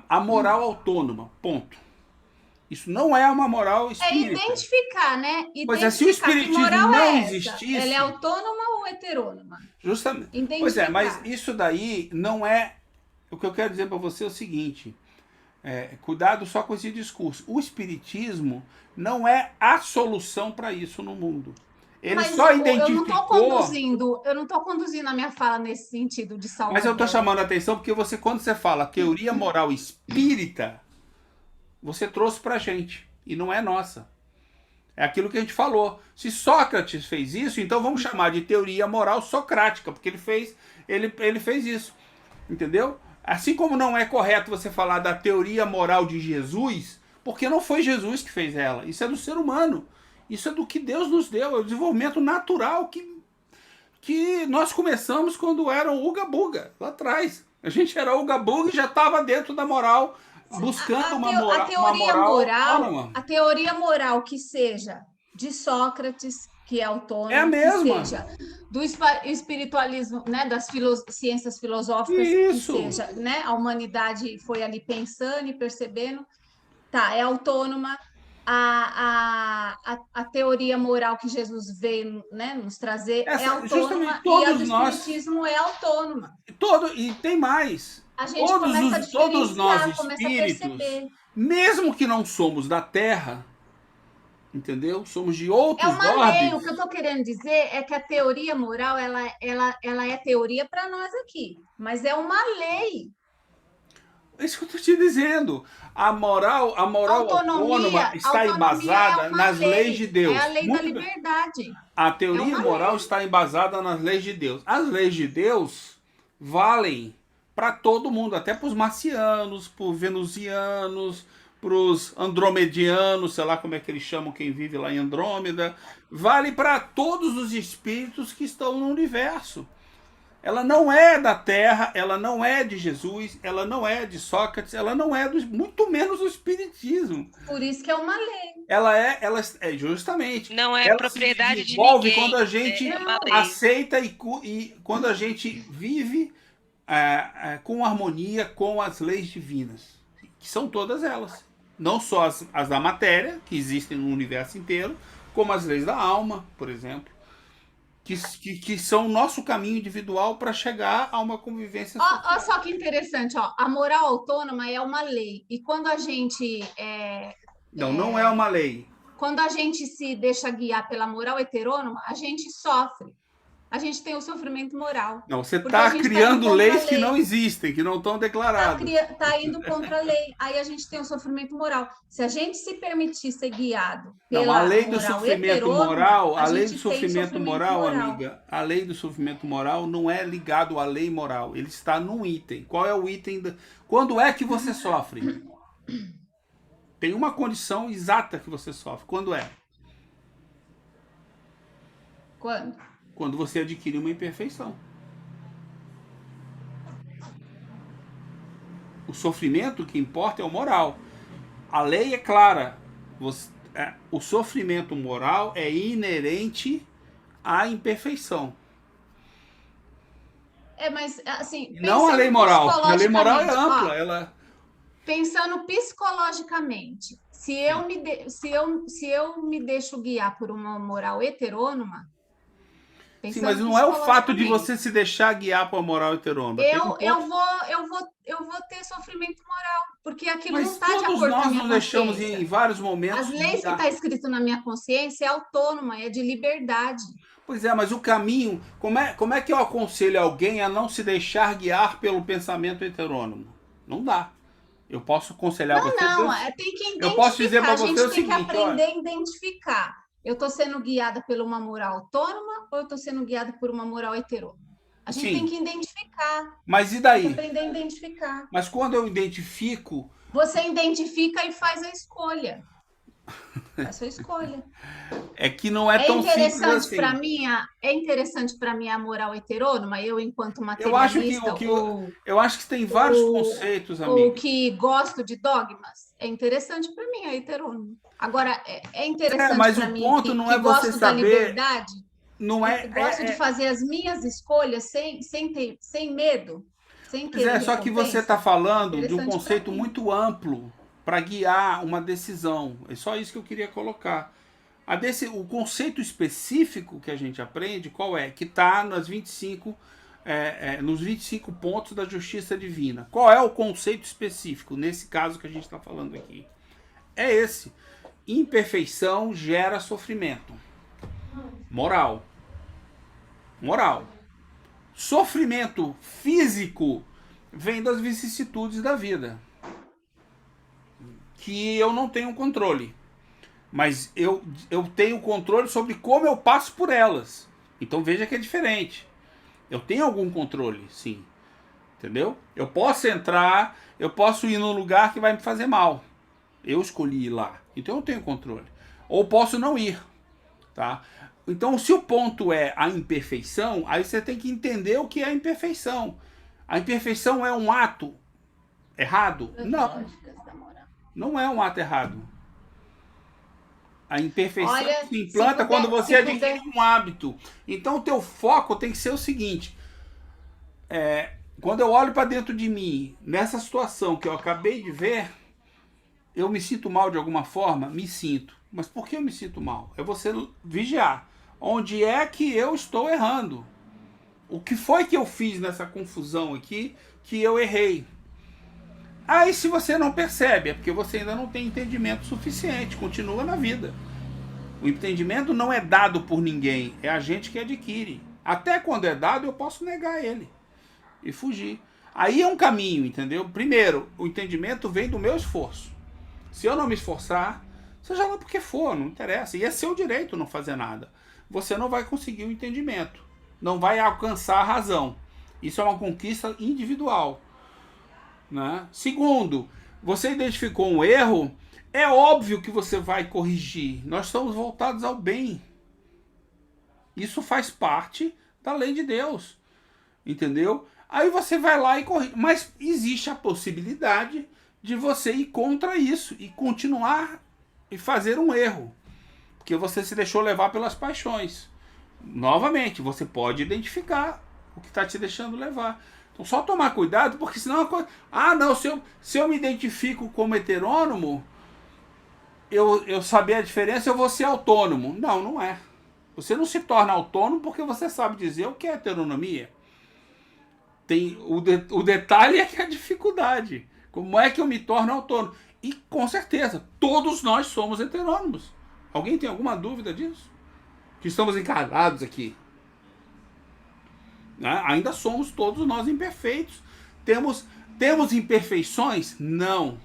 a moral autônoma, ponto. Isso não é uma moral espírita. É identificar, né? Pois é, se o espiritismo não existisse... Ela é autônoma ou heterônoma? Justamente. Pois é, mas isso daí não é... O que eu quero dizer para você é o seguinte, cuidado só com esse discurso. O espiritismo não é a solução para isso no mundo. Ele Mas só eu não identificou. eu não estou conduzindo a minha fala nesse sentido de Salvador. Mas eu estou chamando a atenção porque quando você fala teoria moral espírita, você trouxe pra gente. E não é nossa. É aquilo que a gente falou. Se Sócrates fez isso, então vamos chamar de teoria moral socrática, porque ele fez isso. Entendeu? Assim como não é correto você falar da teoria moral de Jesus, porque não foi Jesus que fez ela. Isso é do ser humano. Isso é do que Deus nos deu. É o desenvolvimento natural que nós começamos quando era o Uga Buga, lá atrás. A gente era Uga Buga e já estava dentro da moral, buscando uma moral. A teoria moral que seja de Sócrates, que é autônomo, É a mesma. que seja do espiritualismo, né, das ciências filosóficas, Isso. que seja, né, a humanidade foi ali pensando e percebendo, tá, é autônoma. A teoria moral que Jesus veio, né, nos trazer é autônoma, e a do espiritismo é autônoma. E tem mais. A gente começa a diferenciar, todos nós começa a espíritos, perceber. mesmo que não somos da Terra, entendeu? Somos de outros orbes. É uma lei. O que eu estou querendo dizer é que a teoria moral ela é teoria para nós aqui, mas é uma lei. É isso que eu estou te dizendo. A moral autônoma está embasada nas leis de Deus. É a lei da liberdade. A teoria moral está embasada nas leis de Deus. As leis de Deus valem para todo mundo, até para os marcianos, para os venusianos, para os andromedianos, sei lá como é que eles chamam quem vive lá em Andrômeda. Vale para todos os espíritos que estão no universo. Ela não é da Terra, ela não é de Jesus, ela não é de Sócrates, ela não é muito menos do espiritismo. Por isso que é uma lei. Ela é justamente. Não é ela propriedade de ninguém. de Quando a gente aceita e quando a gente vive com harmonia com as leis divinas, que são todas elas. Não só as da matéria, que existem no universo inteiro, como as leis da alma, por exemplo. Que são o nosso caminho individual para chegar a uma convivência social. Olha só que interessante, ó. A moral autônoma é uma lei. E quando a gente... não é uma lei. Quando a gente se deixa guiar pela moral heterônoma, a gente sofre. A gente tem o sofrimento moral. Não, você está criando leis que não existem, que não estão declaradas. Está indo contra a lei. Aí a gente tem o sofrimento moral. Se a gente se permitir ser guiado pela a lei do sofrimento moral, a lei do sofrimento moral, amiga, a lei do sofrimento moral não é ligado à lei moral. Ele está num item. Qual é o item? Quando é que você sofre? Tem uma condição exata que você sofre. Quando é? Quando? Quando você adquire uma imperfeição. O sofrimento que importa é o moral. A lei é clara. O sofrimento moral é inerente à imperfeição. Mas assim... Não a lei moral. A lei moral é ampla. Pensando psicologicamente, se eu me deixo guiar por uma moral heterônoma... Sim, mas não é o fato de você se deixar guiar por uma moral heterônoma. Eu vou ter sofrimento moral, porque aquilo não está de acordo com a minha consciência. Nós nos deixamos em vários momentos... As leis que está escrito na minha consciência é autônoma, é de liberdade. Pois é, mas o caminho... Como é que eu aconselho alguém a não se deixar guiar pelo pensamento heterônomo? Não dá. Eu posso aconselhar você... Tem que identificar. Eu posso dizer para você o seguinte... A gente tem que aprender a identificar. Eu estou sendo guiada por uma moral autônoma ou eu estou sendo guiada por uma moral heterônoma? A gente tem que identificar. Mas e daí? Tem que aprender a identificar. Mas quando eu identifico... Você identifica e faz a escolha. Faz a sua escolha. É que não é tão simples assim. É interessante para mim a moral heterônoma, eu enquanto materialista... Eu acho que tem vários conceitos, amigo. Ou que gosto de dogmas. É interessante para mim a heterônoma. Agora, é interessante para mim ponto não é você saber... liberdade. Não é, gosto de fazer as minhas escolhas sem medo. Sem querer só que você está falando de um conceito muito amplo para guiar uma decisão. É só isso que eu queria colocar. O conceito específico que a gente aprende, qual é? Que está nos 25 pontos da justiça divina. Qual é o conceito específico, nesse caso que a gente está falando aqui? É esse. Imperfeição gera sofrimento. Moral. Moral. Sofrimento físico vem das vicissitudes da vida, que eu não tenho controle, mas eu tenho controle sobre como eu passo por elas. Então veja que é diferente. Eu tenho algum controle, sim. Entendeu? Eu posso entrar, eu posso ir num lugar que vai me fazer mal. Eu escolhi ir lá. Então eu tenho controle. Ou posso não ir. Tá? Então, se o ponto é a imperfeição, aí você tem que entender o que é a imperfeição. A imperfeição é um ato errado? Não. Não é um ato errado. A imperfeição se implanta quando você adquire um hábito. Então, o teu foco tem que ser o seguinte. Quando eu olho para dentro de mim, nessa situação que eu acabei de ver, eu me sinto mal de alguma forma? Me sinto. Mas por que eu me sinto mal? É você vigiar. Onde é que eu estou errando? O que foi que eu fiz nessa confusão aqui que eu errei? Aí se você não percebe, é porque você ainda não tem entendimento suficiente. Continua na vida. O entendimento não é dado por ninguém. É a gente que adquire. Até quando é dado, eu posso negar ele e fugir. Aí é um caminho, entendeu? Primeiro, o entendimento vem do meu esforço. Se eu não me esforçar, seja lá porque for, não interessa. E é seu direito não fazer nada. Você não vai conseguir o entendimento. Não vai alcançar a razão. Isso é uma conquista individual. Né? Segundo, você identificou um erro, é óbvio que você vai corrigir. Nós estamos voltados ao bem. Isso faz parte da lei de Deus. Entendeu? Aí você vai lá e corrige. Mas existe a possibilidade de você ir contra isso e continuar e fazer um erro. Porque você se deixou levar pelas paixões. Novamente, você pode identificar o que está te deixando levar. Então só tomar cuidado, porque senão a coisa... Ah, não, se eu me identifico como heterônomo, eu saber a diferença, eu vou ser autônomo. Não, não é. Você não se torna autônomo porque você sabe dizer o que é heteronomia. Tem o detalhe é que é a dificuldade. Como é que eu me torno autônomo? E com certeza, todos nós somos heterônomos. Alguém tem alguma dúvida disso? Que estamos encarnados aqui. Né? Ainda somos todos nós imperfeitos. Temos imperfeições? Não.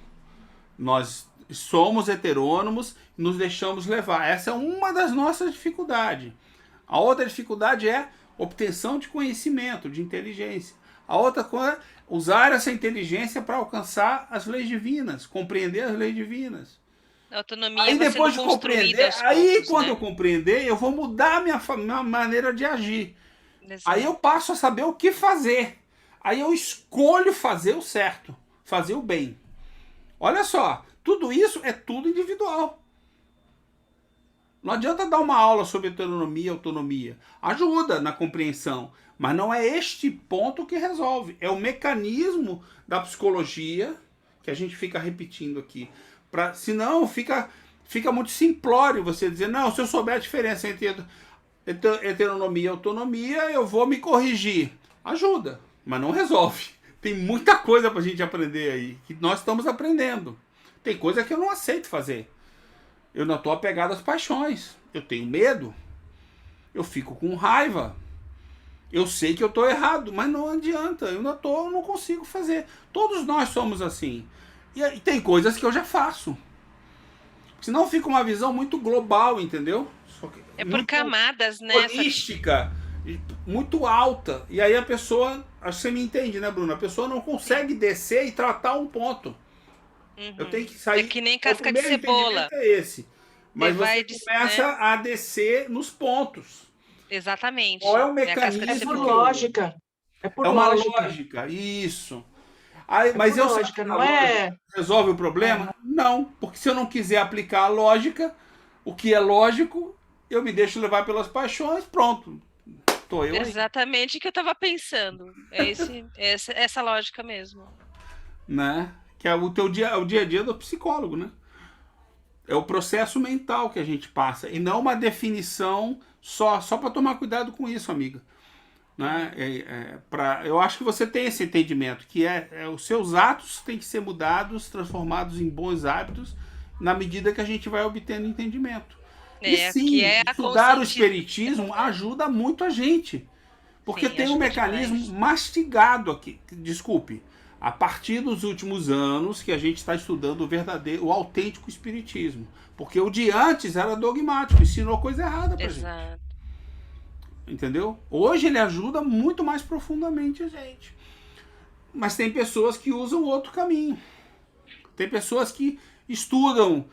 Nós somos heterônomos e nos deixamos levar. Essa é uma das nossas dificuldades. A outra dificuldade é obtenção de conhecimento, de inteligência. A outra coisa é usar essa inteligência para alcançar as leis divinas, compreender as leis divinas. A autonomia aí depois de compreender, aí poucos, quando né? eu compreender, eu vou mudar a minha maneira de agir. Exato. Aí eu passo a saber o que fazer. Aí eu escolho fazer o certo, fazer o bem. Olha só, tudo isso é tudo individual. Não adianta dar uma aula sobre heteronomia e autonomia. Ajuda na compreensão, mas não é este ponto que resolve. É o mecanismo da psicologia que a gente fica repetindo aqui. Senão fica muito simplório você dizer, não, se eu souber a diferença entre heteronomia e autonomia, eu vou me corrigir. Ajuda, mas não resolve. Tem muita coisa pra gente aprender aí, que nós estamos aprendendo. Tem coisa que eu não aceito fazer. Eu não estou apegado às paixões. Eu tenho medo. Eu fico com raiva. Eu sei que eu estou errado, mas não adianta. Eu não consigo fazer. Todos nós somos assim. E tem coisas que eu já faço. Senão fica uma visão muito global, entendeu? É por camadas, né? Holística, muito alta. E aí a pessoa, acho que você me entende, né, Bruna? A pessoa não consegue descer e tratar um ponto. Uhum. Eu tenho que sair. É que nem casca de cebola. É esse. Mas você começa, né, a descer nos pontos. Exatamente. Qual é o mecanismo? É por lógica. É uma lógica. Isso. Aí, mas eu lógica, não é? Resolve o problema? Não. Porque se eu não quiser aplicar a lógica, o que é lógico, eu me deixo levar pelas paixões, pronto. Tô eu aí. Exatamente o que eu estava pensando. É essa lógica mesmo. Né? Que é o dia a dia do psicólogo, né? É o processo mental que a gente passa. E não uma definição só para tomar cuidado com isso, amiga. Né? Eu acho que você tem esse entendimento, que os seus atos têm que ser mudados, transformados em bons hábitos, na medida que a gente vai obtendo entendimento. E É, sim, que é a estudar o consciência. espiritismo ajuda muito a gente. Porque Sim, tem um ajuda mecanismo demais. mastigado aqui. Desculpe. A partir dos últimos anos que a gente está estudando o verdadeiro, o autêntico espiritismo. Porque o de antes era dogmático, ensinou coisa errada pra gente. Exato. Entendeu? Hoje ele ajuda muito mais profundamente a gente. Mas tem pessoas que usam outro caminho. Tem pessoas que estudam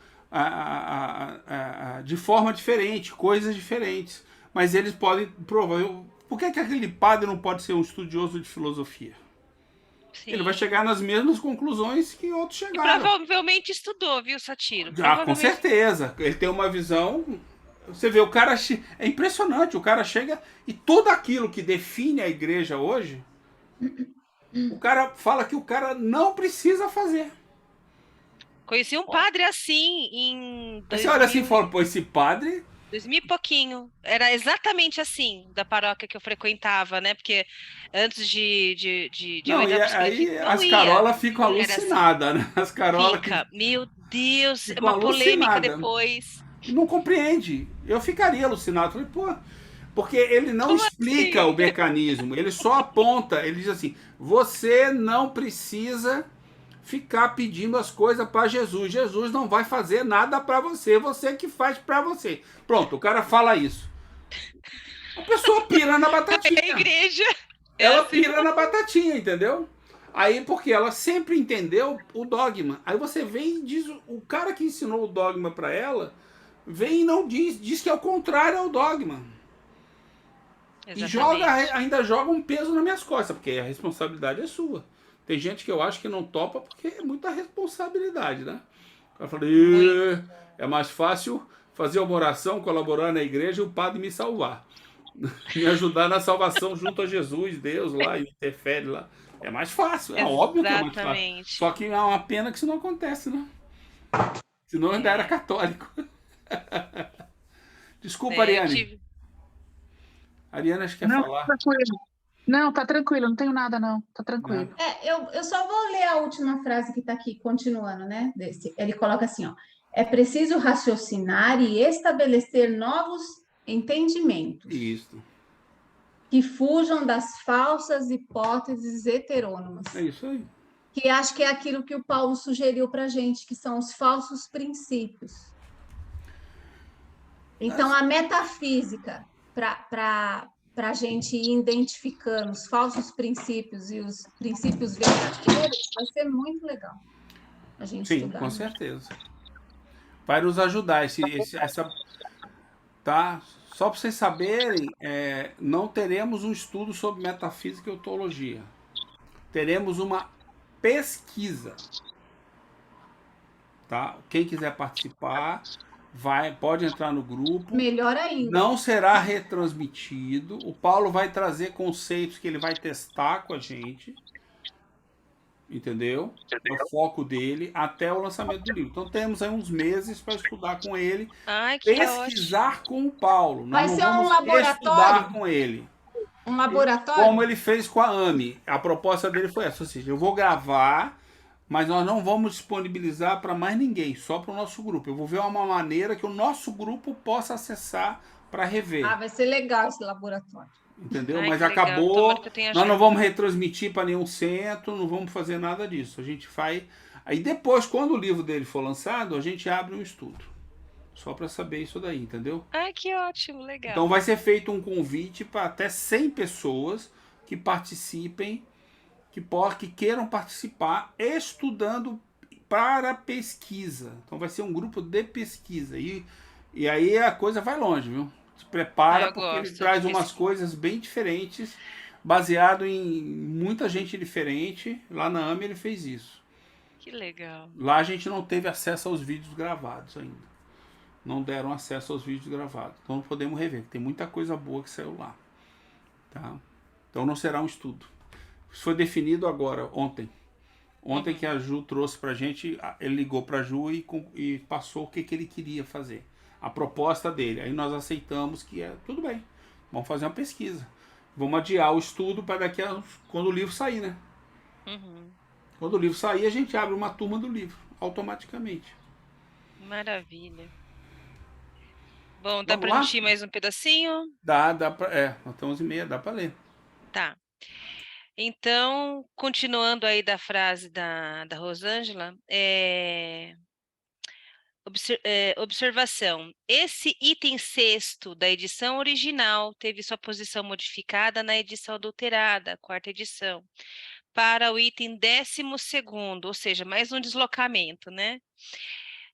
de forma diferente, coisas diferentes. Mas eles podem provar. Por que aquele padre não pode ser um estudioso de filosofia? Ele vai Sim. chegar nas mesmas conclusões que outros E chegaram. provavelmente estudou, viu, Satiro? Com Provavelmente. certeza. Ele tem uma visão. Você vê, o cara. É impressionante. O cara chega e tudo aquilo que define a igreja hoje, o cara fala que o cara não precisa fazer. Conheci um padre assim em Aí você olha assim e 2000, fala, pô, esse padre. 2000 e pouquinho. Era exatamente assim, da paróquia que eu frequentava, né? Porque antes de eu Não, e entrar pro aí espiritismo, não as ia. carolas ficam Era assim. alucinadas, né? As carolas que Fica. Meu Deus, é ficam uma polêmica alucinadas. depois. Não compreende. Eu ficaria alucinado. Falei, pô, porque ele não Como explica assim? o mecanismo, ele só aponta, ele diz assim: você não precisa ficar pedindo as coisas para Jesus. Jesus não vai fazer nada para você, você que faz para você. Pronto, o cara fala isso. A pessoa pira na É a batatinha. igreja. É Ela assim. pira na batatinha, entendeu? Aí, porque ela sempre entendeu o dogma. Aí você vem e diz, o cara que ensinou o dogma para ela, vem e não diz que é o contrário ao dogma. E Exatamente. ainda joga um peso nas minhas costas, porque a responsabilidade é sua. Tem gente que eu acho que não topa porque é muita responsabilidade, né? Eu falei, Muito. é mais fácil fazer uma oração, colaborar na igreja e o padre me salvar. Me ajudar na salvação junto a Jesus, Deus lá, e interfere lá. É mais fácil, é óbvio que é mais fácil. Exatamente. Só que é uma pena que isso não acontece, né? Senão eu ainda era É, católico. Desculpa, eu Ariane. tive. Ariane, acho que quer Não, falar. tranquilo. Não, tá tranquilo, não tenho nada, não. Tá Nada. tranquilo. Eu só vou ler a última frase que está aqui, continuando, né? Ele coloca assim, ó. É preciso raciocinar e estabelecer novos entendimentos Isso. que fujam das falsas hipóteses heterônomas. É isso aí. Que acho que é aquilo que o Paulo sugeriu para a gente, que são os falsos princípios. Então, a metafísica, para a gente ir identificando os falsos princípios e os princípios verdadeiros, vai ser muito legal a gente Sim, estudar. com Né? certeza. Vai nos ajudar. Tá? Só para vocês saberem, não teremos um estudo sobre metafísica e teologia. Teremos uma pesquisa. Tá? Quem quiser participar, pode entrar no grupo. Melhor ainda. Não será retransmitido. O Paulo vai trazer conceitos que ele vai testar com a gente. Entendeu? É o foco dele até o lançamento do livro. Então temos aí uns meses para estudar com ele, Ai, que pesquisar ótimo. com o Paulo. Vai Nós não ser um vamos laboratório? estudar com ele. Um laboratório? Como ele fez com a AMI. A proposta dele foi essa, ou seja, eu vou gravar, mas nós não vamos disponibilizar para mais ninguém, só para o nosso grupo. Eu vou ver uma maneira que o nosso grupo possa acessar para rever. Ah, vai ser legal esse laboratório. Entendeu? Ai, Mas que legal. acabou. Tomara que eu tenha Nós não achado. vamos retransmitir para nenhum centro, não vamos fazer nada disso. A gente faz. Aí depois, quando o livro dele for lançado, a gente abre um estudo. Só para saber isso daí, entendeu? Ai, que ótimo, legal. Então vai ser feito um convite para até 100 pessoas que participem, que queiram participar estudando para pesquisa. Então vai ser um grupo de pesquisa. E aí a coisa vai longe, viu? Se prepara, Eu porque ele gosto traz de umas pesquisa. coisas bem diferentes, baseado em muita gente diferente. Lá na AME ele fez isso. Que legal. Lá a gente não teve acesso aos vídeos gravados ainda. Não deram acesso aos vídeos gravados. Então não podemos rever. Tem muita coisa boa que saiu lá. Tá? Então não será um estudo. Isso foi definido agora, ontem. Ontem que a Ju trouxe pra gente, ele ligou pra Ju e passou o que ele queria fazer. A proposta dele. Aí nós aceitamos que tudo bem. Vamos fazer uma pesquisa. Vamos adiar o estudo para quando o livro sair, né? Uhum. Quando o livro sair, a gente abre uma turma do livro, automaticamente. Maravilha. Bom, dá Vamos para a lá? gente ir mais um pedacinho? Dá pra. Nós estamos 11h30, dá para ler. Tá. Então, continuando aí da frase da Rosângela, observação. Esse item sexto da edição original teve sua posição modificada na edição adulterada, quarta edição, para o item 12º, ou seja, mais um deslocamento, né?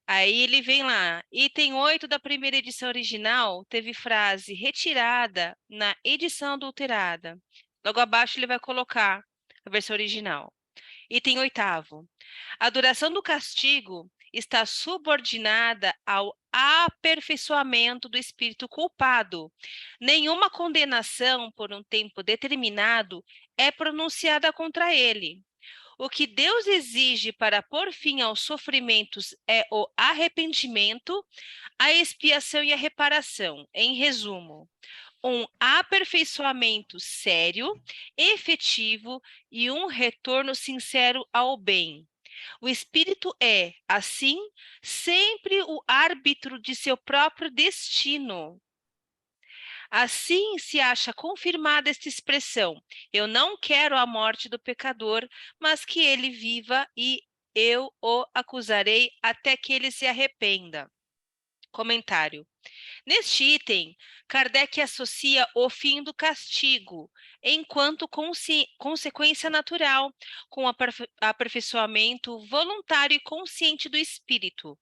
Aí ele vem lá, item 8 da primeira edição original teve frase retirada na edição adulterada. Logo abaixo ele vai colocar a versão original. Item 8º. A duração do castigo está subordinada ao aperfeiçoamento do espírito culpado. Nenhuma condenação por um tempo determinado é pronunciada contra ele. O que Deus exige para pôr fim aos sofrimentos é o arrependimento, a expiação e a reparação. Em resumo, um aperfeiçoamento sério, efetivo e um retorno sincero ao bem. O espírito é, assim, sempre o árbitro de seu próprio destino. Assim se acha confirmada esta expressão: eu não quero a morte do pecador, mas que ele viva e eu o acusarei até que ele se arrependa. Comentário. Neste item, Kardec associa o fim do castigo, enquanto consequência natural, com o aperfeiçoamento voluntário e consciente do espírito.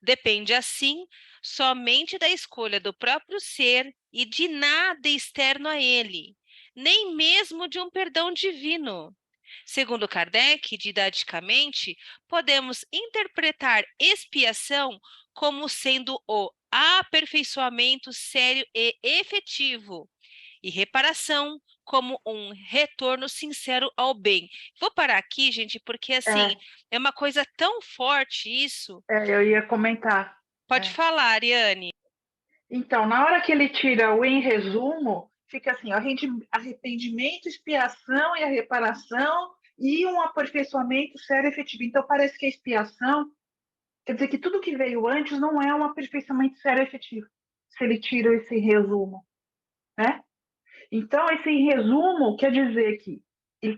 Depende, assim, somente da escolha do próprio ser e de nada externo a ele, nem mesmo de um perdão divino. Segundo Kardec, didaticamente, podemos interpretar expiação como sendo o aperfeiçoamento sério e efetivo, e reparação como um retorno sincero ao bem. Vou parar aqui, gente, porque assim, é uma coisa tão forte isso. Eu ia comentar. Pode falar, Ariane. Então, na hora que ele tira o em resumo, fica assim, arrependimento, expiação e a reparação e um aperfeiçoamento sério e efetivo. Então, parece que a expiação quer dizer que tudo que veio antes não é um aperfeiçoamento sério e efetivo, se ele tira esse resumo, né? Então, esse resumo quer dizer que ele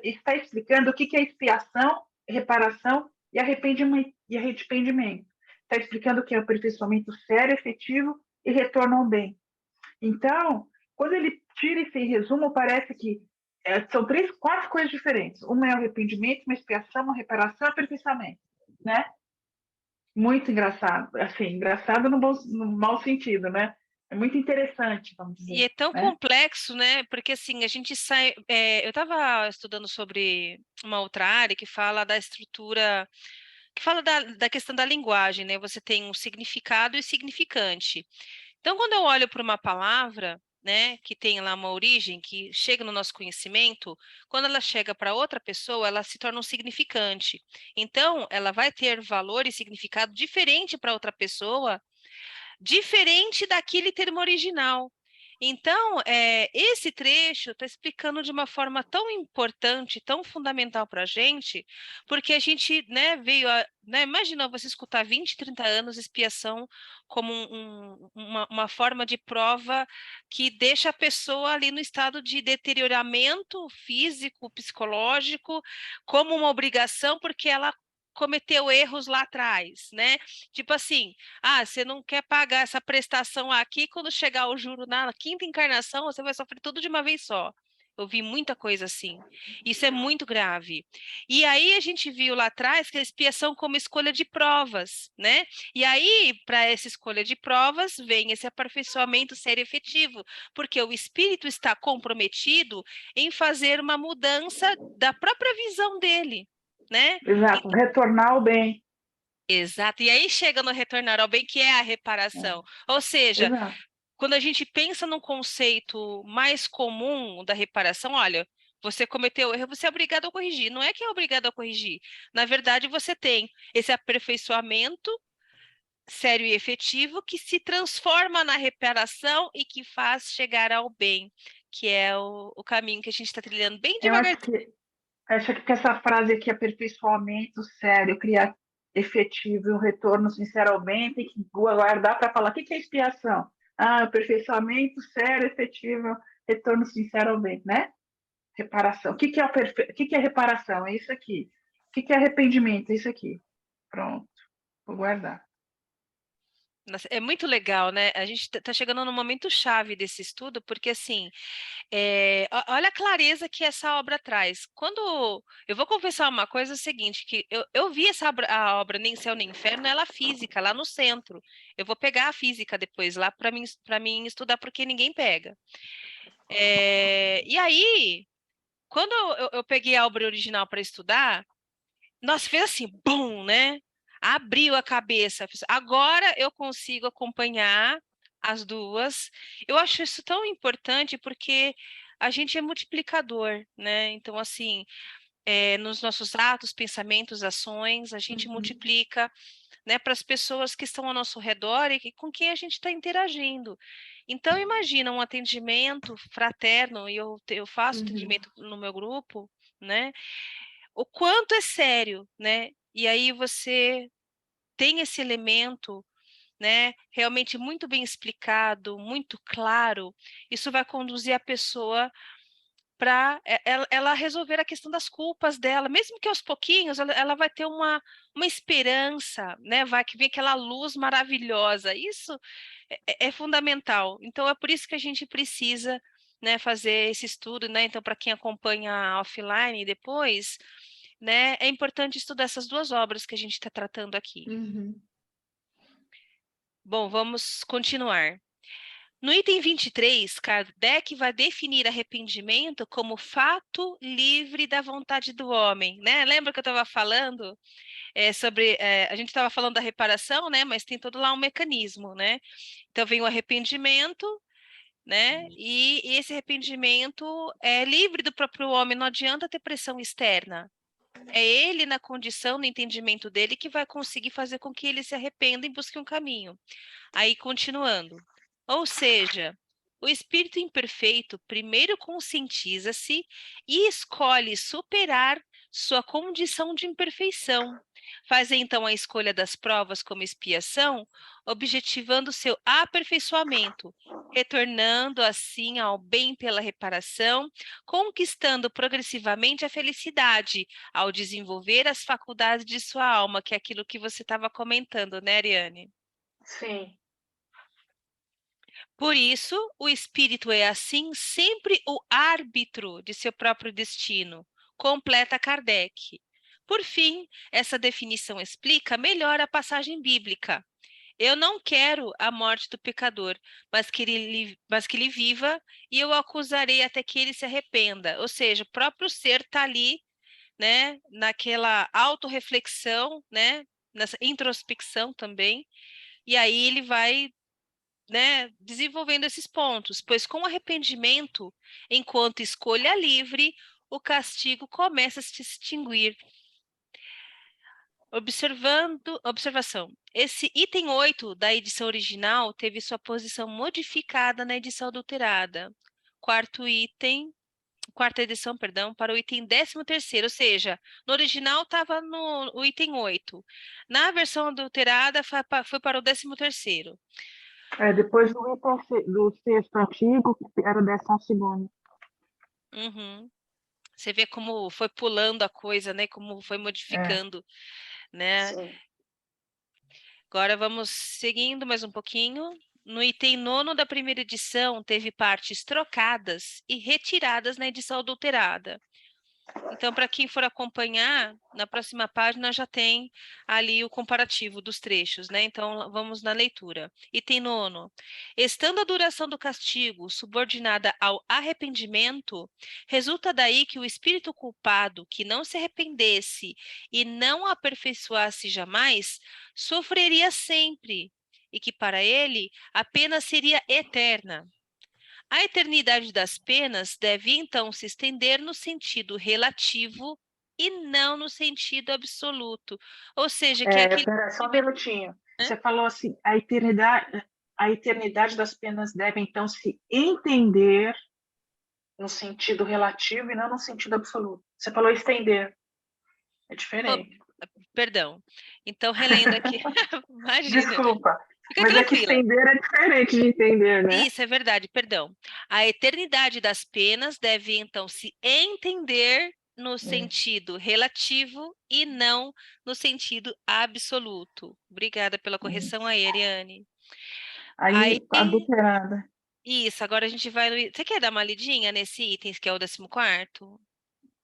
está explicando o que é expiação, reparação e arrependimento. Está explicando o que é aperfeiçoamento sério, efetivo e retorno ao bem. Então, quando ele tira esse resumo, parece que são quatro coisas diferentes. Uma é o arrependimento, uma expiação, uma reparação e aperfeiçoamento, né? Muito engraçado, assim, engraçado no mau sentido, né? É muito interessante, vamos dizer. E é tão né? complexo, né? Porque assim, a gente sai. Eu estava estudando sobre uma outra área que fala da estrutura, que fala da questão da linguagem, né? Você tem um significado e significante. Então, quando eu olho para uma palavra, né, que tem lá uma origem, que chega no nosso conhecimento, quando ela chega para outra pessoa, ela se torna um significante. Então, ela vai ter valor e significado diferente para outra pessoa, diferente daquele termo original. Então, esse trecho está explicando de uma forma tão importante, tão fundamental para a gente, porque a gente, né, veio a... Né, imagina você escutar 20, 30 anos expiação como uma forma de prova que deixa a pessoa ali no estado de deterioramento físico, psicológico, como uma obrigação, porque ela cometeu erros lá atrás, né? Tipo assim, você não quer pagar essa prestação aqui, quando chegar o juro na quinta encarnação, você vai sofrer tudo de uma vez só. Eu vi muita coisa assim. Isso é muito grave. E aí a gente viu lá atrás que a expiação como escolha de provas, né? E aí, para essa escolha de provas, vem esse aperfeiçoamento sério e efetivo, porque o espírito está comprometido em fazer uma mudança da própria visão dele, né? Exato, retornar ao bem. Exato. E aí chega no retornar ao bem, que é a reparação. Ou seja, Exato. quando a gente pensa no conceito mais comum da reparação, olha, você cometeu erro, você é obrigado a corrigir. Não é que é obrigado a corrigir. Na verdade, você tem esse aperfeiçoamento sério e efetivo que se transforma na reparação e que faz chegar ao bem, que é o caminho que a gente está trilhando bem Eu devagar. acho que essa frase aqui, aperfeiçoamento sério, efetivo e um retorno sincero ao bem, tem que guardar para falar o que é expiação. Aperfeiçoamento sério, efetivo, retorno sincero ao bem, né? Reparação. O que é reparação? É isso aqui. O que é arrependimento? É isso aqui. Pronto. Vou guardar. Nossa, é muito legal, né? A gente está chegando no momento chave desse estudo, porque assim, olha a clareza que essa obra traz. Quando eu vou confessar uma coisa, é o seguinte, que eu vi a obra Nem Céu Nem Inferno, ela física, lá no centro. Eu vou pegar a física depois lá para mim estudar, porque ninguém pega. E aí, quando eu peguei a obra original para estudar, nossa, fez assim, bum, né? Abriu a cabeça. Agora eu consigo acompanhar as duas. Eu acho isso tão importante porque a gente é multiplicador, né? Então, assim, nos nossos atos, pensamentos, ações, a gente multiplica, né, para as pessoas que estão ao nosso redor e com quem a gente está interagindo. Então, imagina um atendimento fraterno, e eu faço atendimento no meu grupo, né? O quanto é sério, né? E aí você tem esse elemento, né, realmente muito bem explicado, muito claro, isso vai conduzir a pessoa para ela resolver a questão das culpas dela, mesmo que aos pouquinhos, ela vai ter uma esperança, né? Vai que vem aquela luz maravilhosa. Isso é fundamental. Então é por isso que a gente precisa, né, fazer esse estudo, né? Então, para quem acompanha offline depois, né, é importante estudar essas duas obras que a gente está tratando aqui. Bom, vamos continuar. No item 23, Kardec vai definir arrependimento como fato livre da vontade do homem, né? Lembra que eu estava falando sobre... a gente estava falando da reparação, né? Mas tem todo lá um mecanismo, né? Então, vem o arrependimento, né? E esse arrependimento é livre do próprio homem, não adianta ter pressão externa. É ele, na condição, no entendimento dele, que vai conseguir fazer com que ele se arrependa e busque um caminho. Aí, continuando. Ou seja, o espírito imperfeito primeiro conscientiza-se e escolhe superar sua condição de imperfeição. Faz então a escolha das provas como expiação, objetivando seu aperfeiçoamento, retornando assim ao bem pela reparação, conquistando progressivamente a felicidade ao desenvolver as faculdades de sua alma, que é aquilo que você estava comentando, né, Ariane? Sim. Por isso, o espírito é, assim, sempre o árbitro de seu próprio destino, completa Kardec. Por fim, essa definição explica melhor a passagem bíblica. Eu não quero a morte do pecador, mas que ele viva, e eu o acusarei até que ele se arrependa. Ou seja, o próprio ser está ali, né, naquela autorreflexão, né, nessa introspecção também, e aí ele vai, né, desenvolvendo esses pontos, pois com arrependimento, enquanto escolha livre, o castigo começa a se extinguir. Observação. Esse item 8 da edição original teve sua posição modificada na edição adulterada. Quarta edição, perdão, para o item 13º, ou seja, no original estava no item 8. Na versão adulterada foi para o 13º. Depois do texto antigo, que era o 12º. Você vê como foi pulando a coisa, né? Como foi modificando, né? Sim. Agora vamos seguindo mais um pouquinho. No item 9 da primeira edição, teve partes trocadas e retiradas na edição adulterada. Então, para quem for acompanhar, na próxima página já tem ali o comparativo dos trechos, né? Então, vamos na leitura. Item 9. Estando a duração do castigo subordinada ao arrependimento, resulta daí que o espírito culpado que não se arrependesse e não aperfeiçoasse jamais, sofreria sempre, e que para ele a pena seria eterna. A eternidade das penas deve, então, se estender no sentido relativo e não no sentido absoluto. Ou seja, que é aquele... Só um minutinho. Você falou assim, a eternidade das penas deve, então, se entender no sentido relativo e não no sentido absoluto. Você falou estender. É diferente. Perdão. Então, relendo aqui, imagina, Desculpa, fica mas é que tranquila. estender é diferente de entender, né? Isso é verdade, perdão. A eternidade das penas deve, então, se entender no sentido relativo e não no sentido absoluto. Obrigada pela correção aí, Ariane. Aí, Aí, adulterada. isso, agora a gente vai no... Você quer dar uma lidinha nesse item, que é o 14º?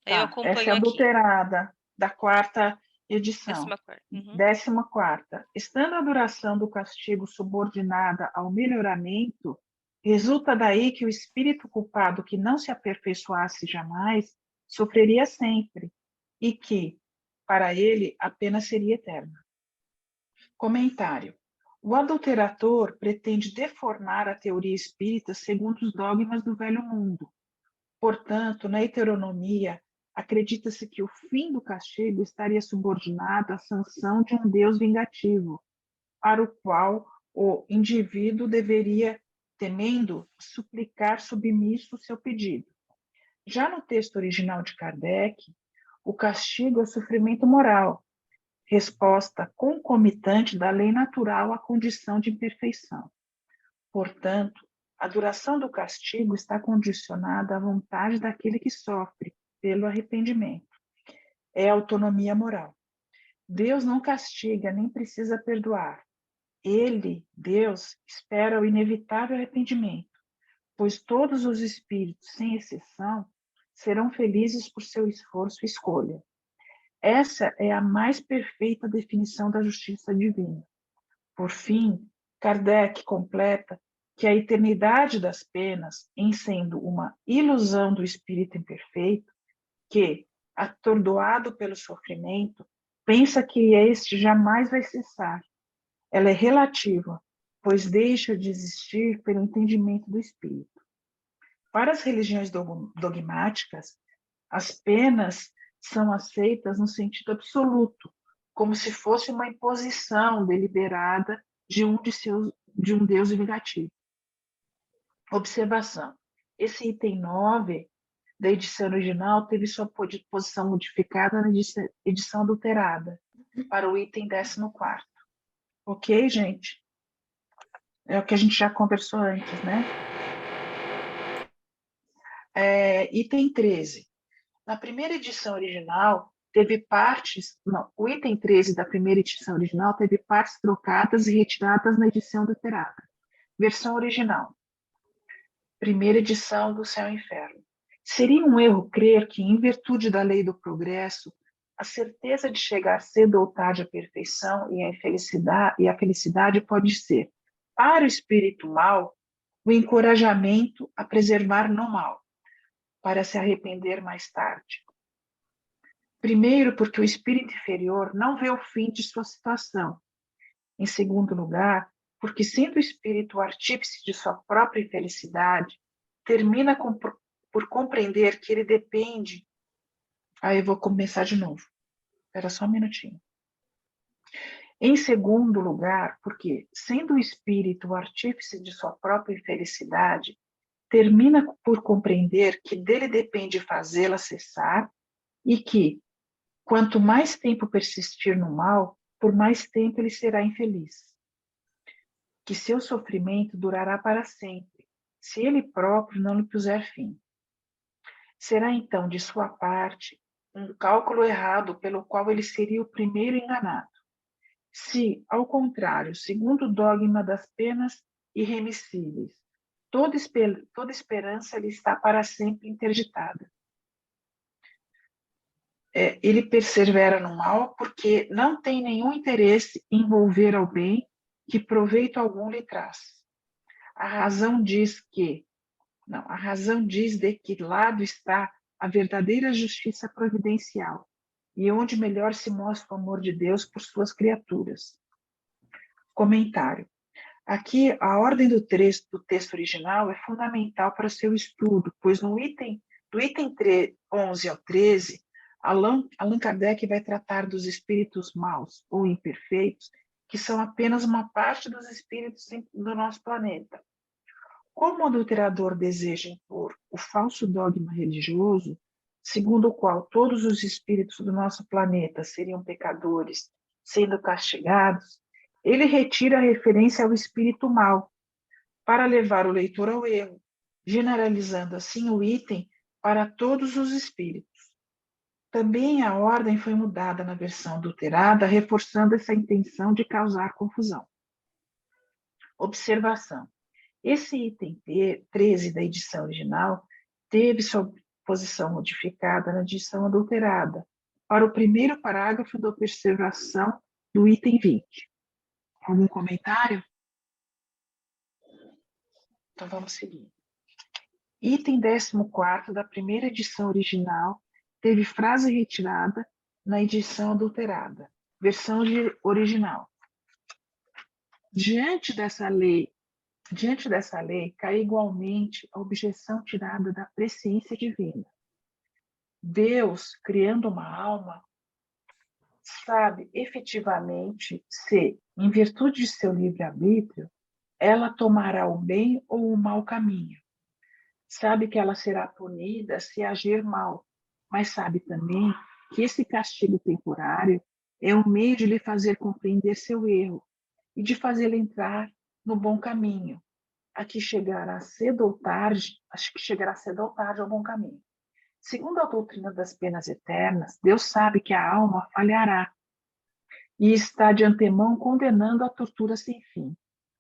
Aí eu Tá, essa é acompanho aqui. adulterada da quarta edição. 14º. Uhum. 14ª. Estando a duração do castigo subordinada ao melhoramento, resulta daí que o espírito culpado que não se aperfeiçoasse jamais sofreria sempre, e que, para ele, a pena seria eterna. Comentário. O adulterador pretende deformar a teoria espírita segundo os dogmas do velho mundo. Portanto, na heteronomia, acredita-se que o fim do castigo estaria subordinado à sanção de um Deus vingativo, para o qual o indivíduo deveria, temendo, suplicar submisso o seu pedido. Já no texto original de Kardec, o castigo é o sofrimento moral, resposta concomitante da lei natural à condição de imperfeição. Portanto, a duração do castigo está condicionada à vontade daquele que sofre pelo arrependimento. É autonomia moral. Deus não castiga nem precisa perdoar. Ele, Deus, espera o inevitável arrependimento, pois todos os espíritos, sem exceção, serão felizes por seu esforço e escolha. Essa é a mais perfeita definição da justiça divina. Por fim, Kardec completa que a eternidade das penas, em sendo uma ilusão do espírito imperfeito, que, atordoado pelo sofrimento, pensa que este jamais vai cessar. Ela é relativa, pois deixa de existir pelo entendimento do espírito. Para as religiões dogmáticas, as penas são aceitas no sentido absoluto, como se fosse uma imposição deliberada de um Deus vingativo. Observação. Esse item 9 da edição original teve sua posição modificada na edição adulterada, para o item 14º. Ok, gente? É o que a gente já conversou antes, né? Item 13. Na primeira edição original, teve partes... Não, o item 13 da primeira edição original teve partes trocadas e retiradas na edição adulterada. Versão original. Primeira edição do Céu e Inferno. Seria um erro crer que, em virtude da lei do progresso, a certeza de chegar cedo ou tarde à perfeição e a felicidade pode ser, para o espírito mau, o encorajamento a preservar no mal, para se arrepender mais tarde. Primeiro, porque o espírito inferior não vê o fim de sua situação. Em segundo lugar, porque, sendo o espírito o artífice de sua própria infelicidade, termina por compreender que ele depende... Aí eu vou começar de novo. Espera só um minutinho. Em segundo lugar, porque, sendo o espírito o artífice de sua própria infelicidade, termina por compreender que dele depende fazê-la cessar e que, quanto mais tempo persistir no mal, por mais tempo ele será infeliz. Que seu sofrimento durará para sempre, se ele próprio não lhe puser fim. Será então, de sua parte, um cálculo errado pelo qual ele seria o primeiro enganado. Se, ao contrário, segundo o dogma das penas irremissíveis, toda esperança lhe está para sempre interditada. Ele persevera no mal porque não tem nenhum interesse em envolver ao bem que proveito algum lhe traz. A razão diz de que lado está a verdadeira justiça providencial e onde melhor se mostra o amor de Deus por suas criaturas. Comentário. Aqui, a ordem do texto original é fundamental para seu estudo, pois do item 11 ao 13, Allan Kardec vai tratar dos espíritos maus ou imperfeitos, que são apenas uma parte dos espíritos do nosso planeta. Como o adulterador deseja impor o falso dogma religioso, segundo o qual todos os espíritos do nosso planeta seriam pecadores, sendo castigados, ele retira a referência ao espírito mau, para levar o leitor ao erro, generalizando assim o item para todos os espíritos. Também a ordem foi mudada na versão adulterada, reforçando essa intenção de causar confusão. Observação. Esse item 13 da edição original teve sua posição modificada na edição adulterada, para o primeiro parágrafo da observação do item 20. Algum comentário? Então vamos seguir. Item 14 da primeira edição original teve frase retirada na edição adulterada, versão original. Diante dessa lei, cai igualmente a objeção tirada da presciência divina. Deus, criando uma alma, sabe efetivamente se, em virtude de seu livre-arbítrio, ela tomará o bem ou o mau caminho. Sabe que ela será punida se agir mal, mas sabe também que esse castigo temporário é um meio de lhe fazer compreender seu erro e de fazê-la entrar no bom caminho. Acho que chegará cedo ou tarde ao bom caminho. Segundo a doutrina das penas eternas, Deus sabe que a alma falhará e está de antemão condenando a tortura sem fim.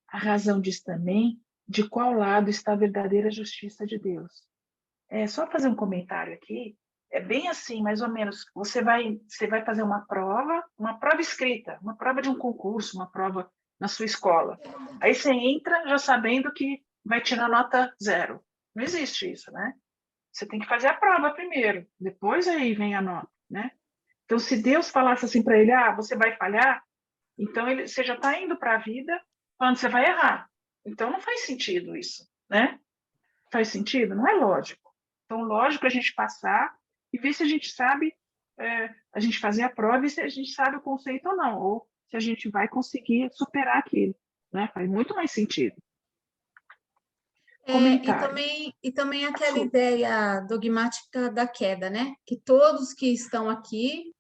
A razão diz também de qual lado está a verdadeira justiça de Deus. Só fazer um comentário aqui, é bem assim, mais ou menos, você vai fazer uma prova escrita, uma prova de um concurso, uma prova na sua escola. Aí você entra já sabendo que vai tirar nota 0. Não existe isso, né? Você tem que fazer a prova primeiro, depois aí vem a nota, né? Então, se Deus falasse assim para ele, você vai falhar, então você já está indo para a vida falando que você vai errar. Então, não faz sentido isso, né? Faz sentido? Não é lógico. Então, lógico a gente passar e ver se a gente sabe, a gente fazer a prova e se a gente sabe o conceito ou não, ou se a gente vai conseguir superar aquilo, né? Faz muito mais sentido. E também aquela ideia dogmática da queda, né? Que todos que estão aqui,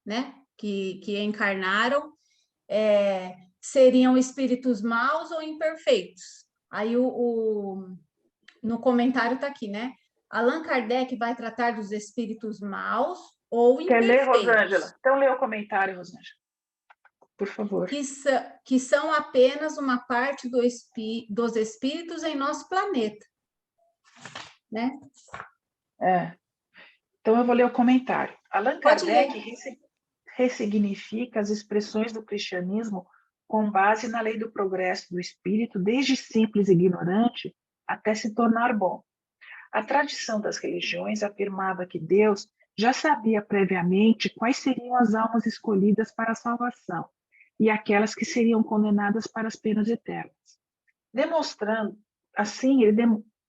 né? Que encarnaram, seriam espíritos maus ou imperfeitos. Aí no comentário está aqui, né? Allan Kardec vai tratar dos espíritos maus ou imperfeitos. Quer ler, Rosângela? Então lê o comentário, Rosângela. Por favor. Que são apenas uma parte dos espíritos em nosso planeta. Né? Então eu vou ler o comentário. Allan Kardec ressignifica as expressões do cristianismo com base na lei do progresso do espírito, desde simples e ignorante até se tornar bom. A tradição das religiões afirmava que Deus já sabia previamente quais seriam as almas escolhidas para a salvação e aquelas que seriam condenadas para as penas eternas.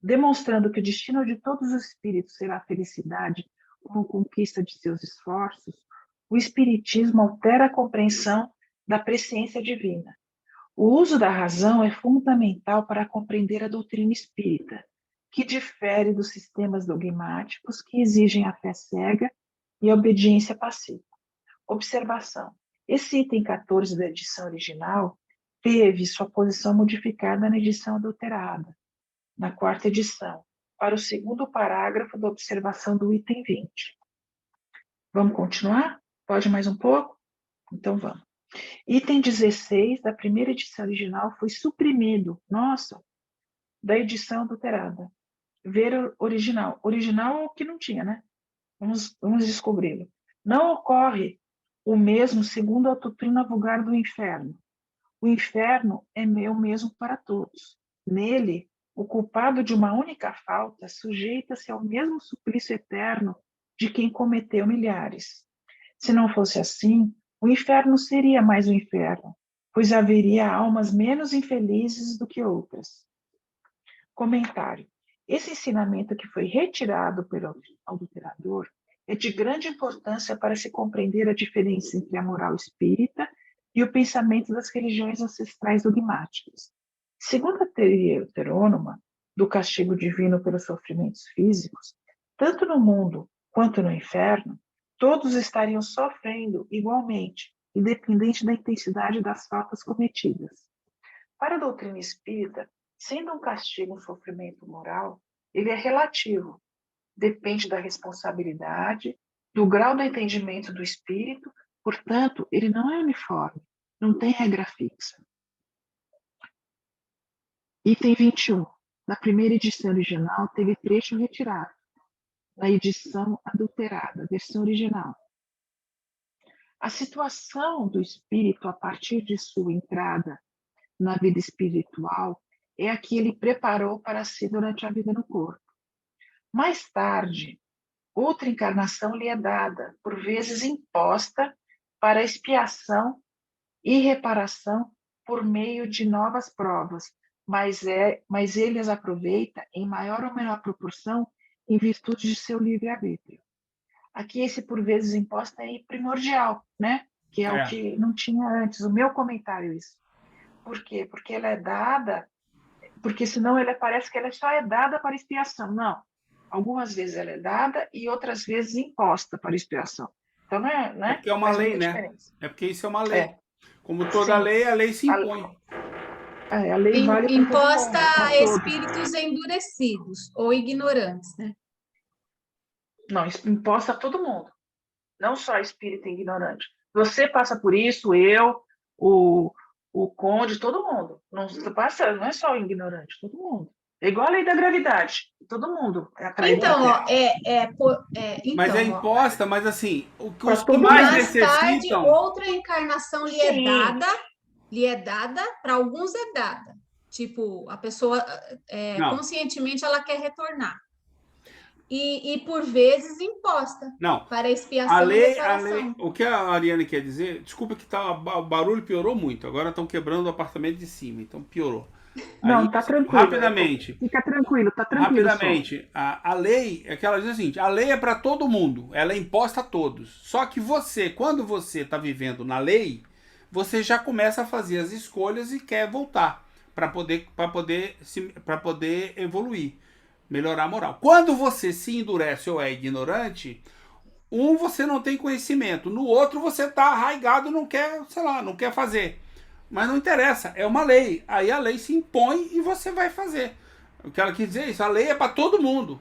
Demonstrando que o destino de todos os espíritos será a felicidade como conquista de seus esforços, o Espiritismo altera a compreensão da presciência divina. O uso da razão é fundamental para compreender a doutrina espírita, que difere dos sistemas dogmáticos que exigem a fé cega e a obediência passiva. Observação. Esse item 14 da edição original teve sua posição modificada na edição adulterada, na 4ª edição, para o 2º parágrafo da observação do item 20. Vamos continuar? Pode mais um pouco? Então vamos. Item 16 da primeira edição original foi suprimido, da edição adulterada. Ver original. Original é o que não tinha, né? Vamos descobri-lo. Não ocorre o mesmo segundo a doutrina vulgar do inferno. O inferno é o mesmo para todos. Nele, o culpado de uma única falta sujeita-se ao mesmo suplício eterno de quem cometeu milhares. Se não fosse assim, o inferno seria mais um inferno, pois haveria almas menos infelizes do que outras. Comentário. Esse ensinamento que foi retirado pelo adulterador é de grande importância para se compreender a diferença entre a moral espírita e o pensamento das religiões ancestrais dogmáticas. Segundo a teoria heterônoma do castigo divino pelos sofrimentos físicos, tanto no mundo quanto no inferno, todos estariam sofrendo igualmente, independente da intensidade das faltas cometidas. Para a doutrina espírita, sendo um castigo um sofrimento moral, ele é relativo, depende da responsabilidade, do grau do entendimento do espírito, portanto, ele não é uniforme, não tem regra fixa. Item 21. Na primeira edição original, teve trecho retirado. Na edição adulterada, versão original. A situação do espírito a partir de sua entrada na vida espiritual é a que ele preparou para si durante a vida no corpo. Mais tarde, outra encarnação lhe é dada, por vezes imposta, para expiação e reparação por meio de novas provas, mas ele as aproveita em maior ou menor proporção em virtude de seu livre-arbítrio. Aqui esse por vezes imposta é primordial, né? Que é o que não tinha antes. O meu comentário isso. Por quê? Porque ela é dada, porque senão parece que ela só é dada para expiação. Não. Algumas vezes ela é dada e outras vezes imposta para expiação. Então não é, né? É porque é uma lei, né? Diferença. É porque isso é uma lei. Como toda lei, a lei se impõe. A lei vale imposta a espíritos endurecidos ou ignorantes, né? Não, imposta a todo mundo. Não só espírito ignorante. Você passa por isso, eu, o conde, todo mundo. Não passa, não é só o ignorante, todo mundo. É igual a lei da gravidade. Todo mundo é atraído. Então, Mas é imposta, mas assim, o que os que mais necessitam... tarde, necessitam... outra encarnação lhe é dada, para alguns é dada. Tipo, a pessoa conscientemente ela quer retornar. E por vezes imposta. Não. Para expiação e reparação. O que a Ariane quer dizer, desculpa que o barulho piorou muito, agora estão quebrando o apartamento de cima, então piorou. Não, tá tranquilo. Rapidamente. Fica tranquilo, tá tranquilo. Rapidamente, a lei é que ela diz o seguinte: a lei é para todo mundo, ela é imposta a todos. Só que você, quando você está vivendo na lei, você já começa a fazer as escolhas e quer voltar para poder evoluir, melhorar a moral. Quando você se endurece ou é ignorante, você não tem conhecimento, no outro você está arraigado e não quer, não quer fazer. Mas não interessa, é uma lei. Aí a lei se impõe e você vai fazer. O que ela quis dizer é isso, a lei é para todo mundo.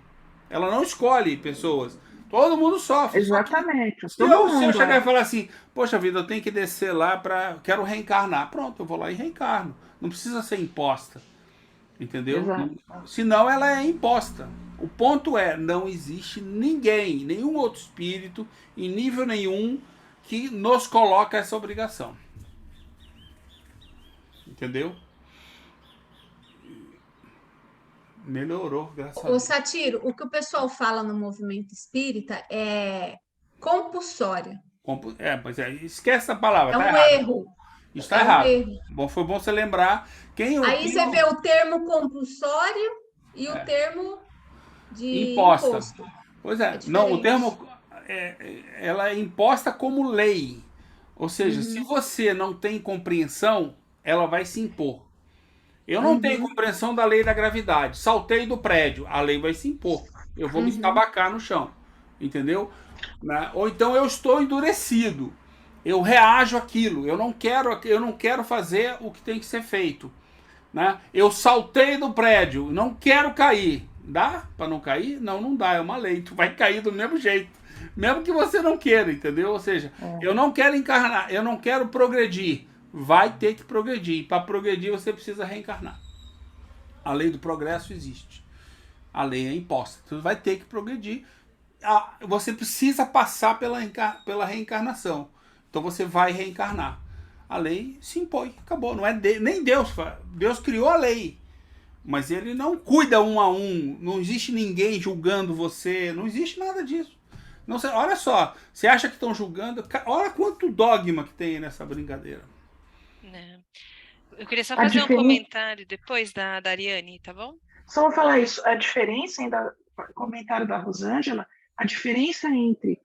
Ela não escolhe pessoas. Todo mundo sofre. Exatamente. Se eu chegar e falar assim, poxa vida, eu tenho que descer lá quero reencarnar. Pronto, eu vou lá e reencarno. Não precisa ser imposta. Entendeu? Exato. Senão ela é imposta. O ponto é, não existe ninguém, nenhum outro espírito, em nível nenhum, que nos coloca essa obrigação. Entendeu? Melhorou, graças a Deus. Satiro, o que o pessoal fala no movimento espírita é compulsória. Mas esquece essa palavra. É tá um errado. erro. Isso está errado. Foi bom você lembrar. Aí você vê o termo compulsório e o termo de imposto. Pois é. Não, o termo ela é imposta como lei. Ou seja, se você não tem compreensão, ela vai se impor. Eu não tenho compreensão da lei da gravidade. Saltei do prédio, a lei vai se impor. Eu vou me estabacar no chão. Entendeu? Né? Ou então eu estou endurecido. Eu reajo àquilo. Eu não quero fazer o que tem que ser feito. Né? Eu saltei do prédio, não quero cair. Dá para não cair? Não, não dá. É uma lei. Tu vai cair do mesmo jeito. Mesmo que você não queira, entendeu? Ou seja, eu não quero encarnar, eu não quero progredir. Vai ter que progredir. Para progredir, você precisa reencarnar. A lei do progresso existe. A lei é imposta. Você vai ter que progredir. Você precisa passar pela reencarnação. Então você vai reencarnar. A lei se impõe. Acabou. Não é nem Deus. Deus criou a lei. Mas ele não cuida um a um. Não existe ninguém julgando você. Não existe nada disso. Não, olha só. Você acha que estão julgando? Olha quanto dogma que tem nessa brincadeira. Eu queria só fazer um comentário depois da Ariane, tá bom? Só vou falar isso. A diferença, ainda, comentário da Rosângela, a diferença entre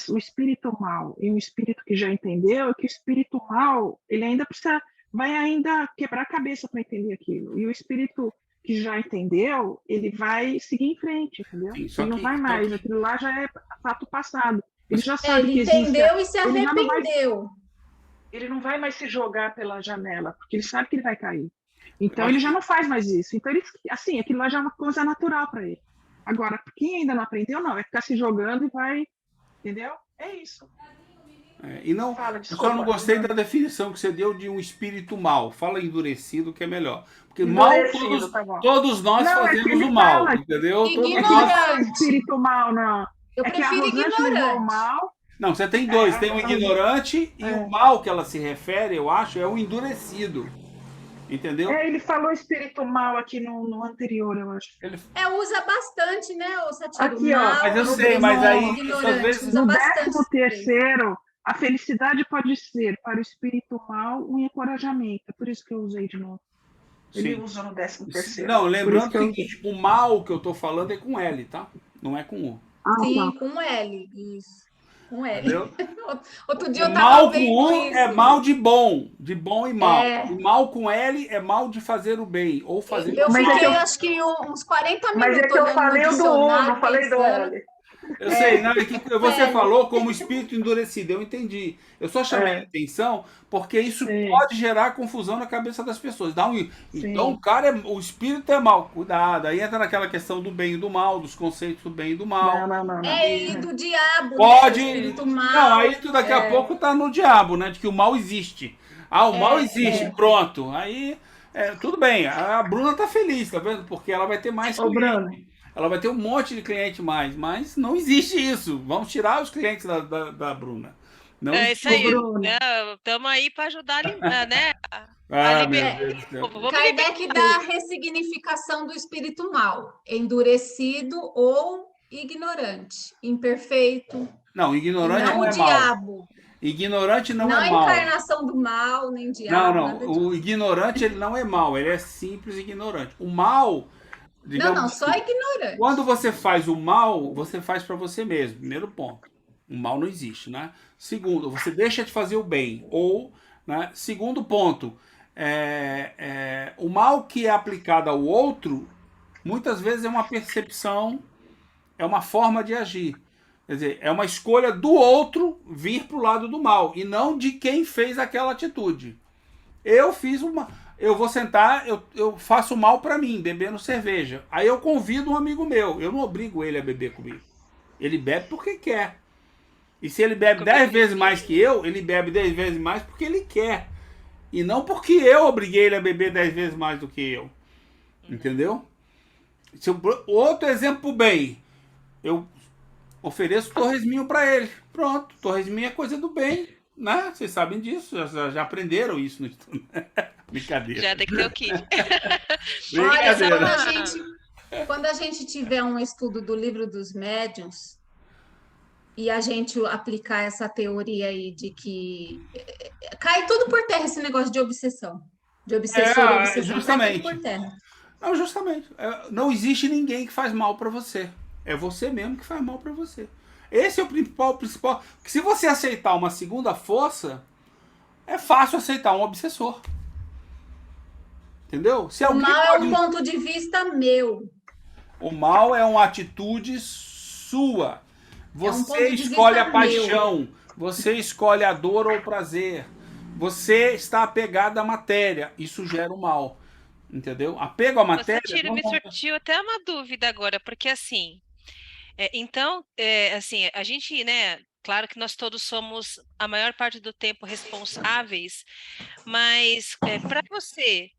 o espírito mal e um espírito que já entendeu é que o espírito mal, ele ainda vai ainda quebrar a cabeça para entender aquilo. E o espírito que já entendeu, ele vai seguir em frente, entendeu? Sim, Ele não vai mais, aquilo lá já é fato passado. Ele já sabe Ele que existe. entendeu e se Ele já não vai, arrependeu. ele não vai mais se jogar pela janela, porque ele sabe que ele vai cair. Então Eu ele acho já que- não faz mais isso. Então ele, assim, aquilo lá já é uma coisa natural para ele. Agora, quem ainda não aprendeu, não, vai ficar se jogando e vai, entendeu? É isso. E não, Fala, eu só não desculpa. gostei da definição que você deu de um espírito mal. Fala endurecido, que é melhor. Porque mal, Endurecido, tá bom. todos nós Não, é que fazemos ele o mal, fala entendeu? Todos Não nós... ignorante. é espírito mal, não. Eu É que a prefiro Rosângela levou o ignorante. mal. Não, você tem dois. Tem o ignorante e o mal que ela se refere, eu acho, é o endurecido. Entendeu? Ele falou espírito mal aqui no anterior, eu acho. Ele... Usa bastante, né, o Satiro? Aqui, ó. Mal, Mas eu sei, mas aí, ignorante, às vezes, usa No bastante. 13º, a felicidade pode ser para o espírito mal um encorajamento. É por isso que eu usei de novo. Ele Sim. usa no 13º. Não, Por lembrando isso que eu que o mal que eu tô falando é com L, tá? Não é com U. Sim, tá. com L, isso. Com L. Entendeu? Outro dia O eu tava mal com vendo U isso. é mal de bom e mal. É. E mal com L é mal de fazer o bem, ou fazer Eu o Mas é mal. fiquei, que eu- acho que uns 40 minutos Mas é que eu olhando falei no o do U, dicionário, não falei do pensando. L. Eu sei, não, é que você L. falou como espírito endurecido, eu entendi. Eu só chamei a atenção porque isso Sim. pode gerar confusão na cabeça das pessoas. Então Sim. o cara, o espírito é mal, cuidado. Aí entra naquela questão do bem e do mal, dos conceitos do bem e do mal. Não. E do diabo, Pode. né? O espírito mal. Não, aí tu daqui a pouco tá no diabo, né? De que o mal existe. Ah, o mal existe, pronto. Aí, tudo bem. A Bruna tá feliz, tá vendo? Porque ela vai ter mais Ô, Bruno. cliente. Ela vai ter um monte de cliente mais. Mas não existe isso. Vamos tirar os clientes da Bruna. Não É existe. isso aí. Bruno. Estamos aí para ajudar, né? Ah, liberar. meu Deus do céu. Vamos Kardec dá a ressignificação do espírito mal, endurecido ou ignorante, imperfeito, Não, e ignorante não não o é mal. diabo. Ignorante não Não a é mal. encarnação do mal, nem diabo, Não, nada não. disso. O ignorante ele não é mal. Ele é simples ignorante. O mal, digamos Não, só assim, ignorante. quando você faz o mal, você faz para você mesmo. Primeiro ponto. O mal não existe, né? Segundo, você deixa de fazer o bem. Ou, né? Segundo ponto, o mal que é aplicado ao outro, muitas vezes é uma percepção, é uma forma de agir. Quer dizer, é uma escolha do outro vir para o lado do mal e não de quem fez aquela atitude. Eu fiz uma. Eu vou sentar, eu faço mal para mim, bebendo cerveja. Aí eu convido um amigo meu. Eu não obrigo ele a beber comigo. Ele bebe porque quer. E se ele bebe 10 vezes mais que eu, ele bebe 10 vezes mais porque ele quer. E não porque eu obriguei ele a beber 10 vezes mais do que eu. Entendeu? Outro exemplo bem. Eu ofereço torresminho para ele. Pronto, torresminho é coisa do bem. Né? Vocês sabem disso, já aprenderam isso no estudo. Brincadeira. Já tem que ter o kit. Olha, Brincadeira. quando a gente tiver um estudo do Livro dos Médiuns e a gente aplicar essa teoria aí de que cai tudo por terra esse negócio de obsessão. De obsessor, obsessão, justamente. cai tudo por terra. Não, justamente. Não existe ninguém que faz mal para você. É você mesmo que faz mal para você. Esse é o principal. Porque se você aceitar uma segunda força, é fácil aceitar um obsessor. Entendeu? Se O mal é um ponto de vista meu. O mal é uma atitude sua. Você escolhe a paixão. Você escolhe a dor ou o prazer. Você está apegado à matéria. Isso gera o mal. Entendeu? Apego à matéria. Me surgiu até uma dúvida agora, porque assim. Então, assim, a gente, né? Claro que nós todos somos, a maior parte do tempo, responsáveis, mas para você,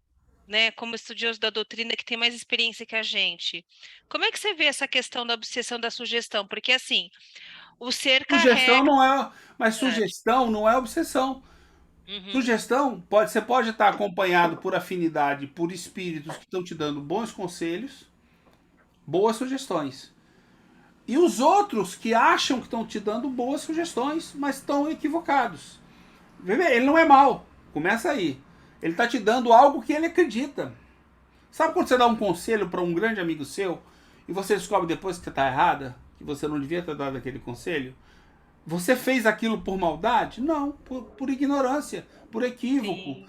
né, como estudioso da doutrina que tem mais experiência que a gente, como é que você vê essa questão da obsessão da sugestão? Porque, assim, o ser sugestão carrega... não é... Mas sugestão não é obsessão. Uhum. Sugestão, você pode estar acompanhado por afinidade, por espíritos que estão te dando bons conselhos, boas sugestões. E os outros que acham que estão te dando boas sugestões, mas estão equivocados. Ele não é mal. Começa aí. Ele está te dando algo que ele acredita. Sabe quando você dá um conselho para um grande amigo seu e você descobre depois que você está errada? Que você não devia ter dado aquele conselho? Você fez aquilo por maldade? Não, por ignorância, por equívoco.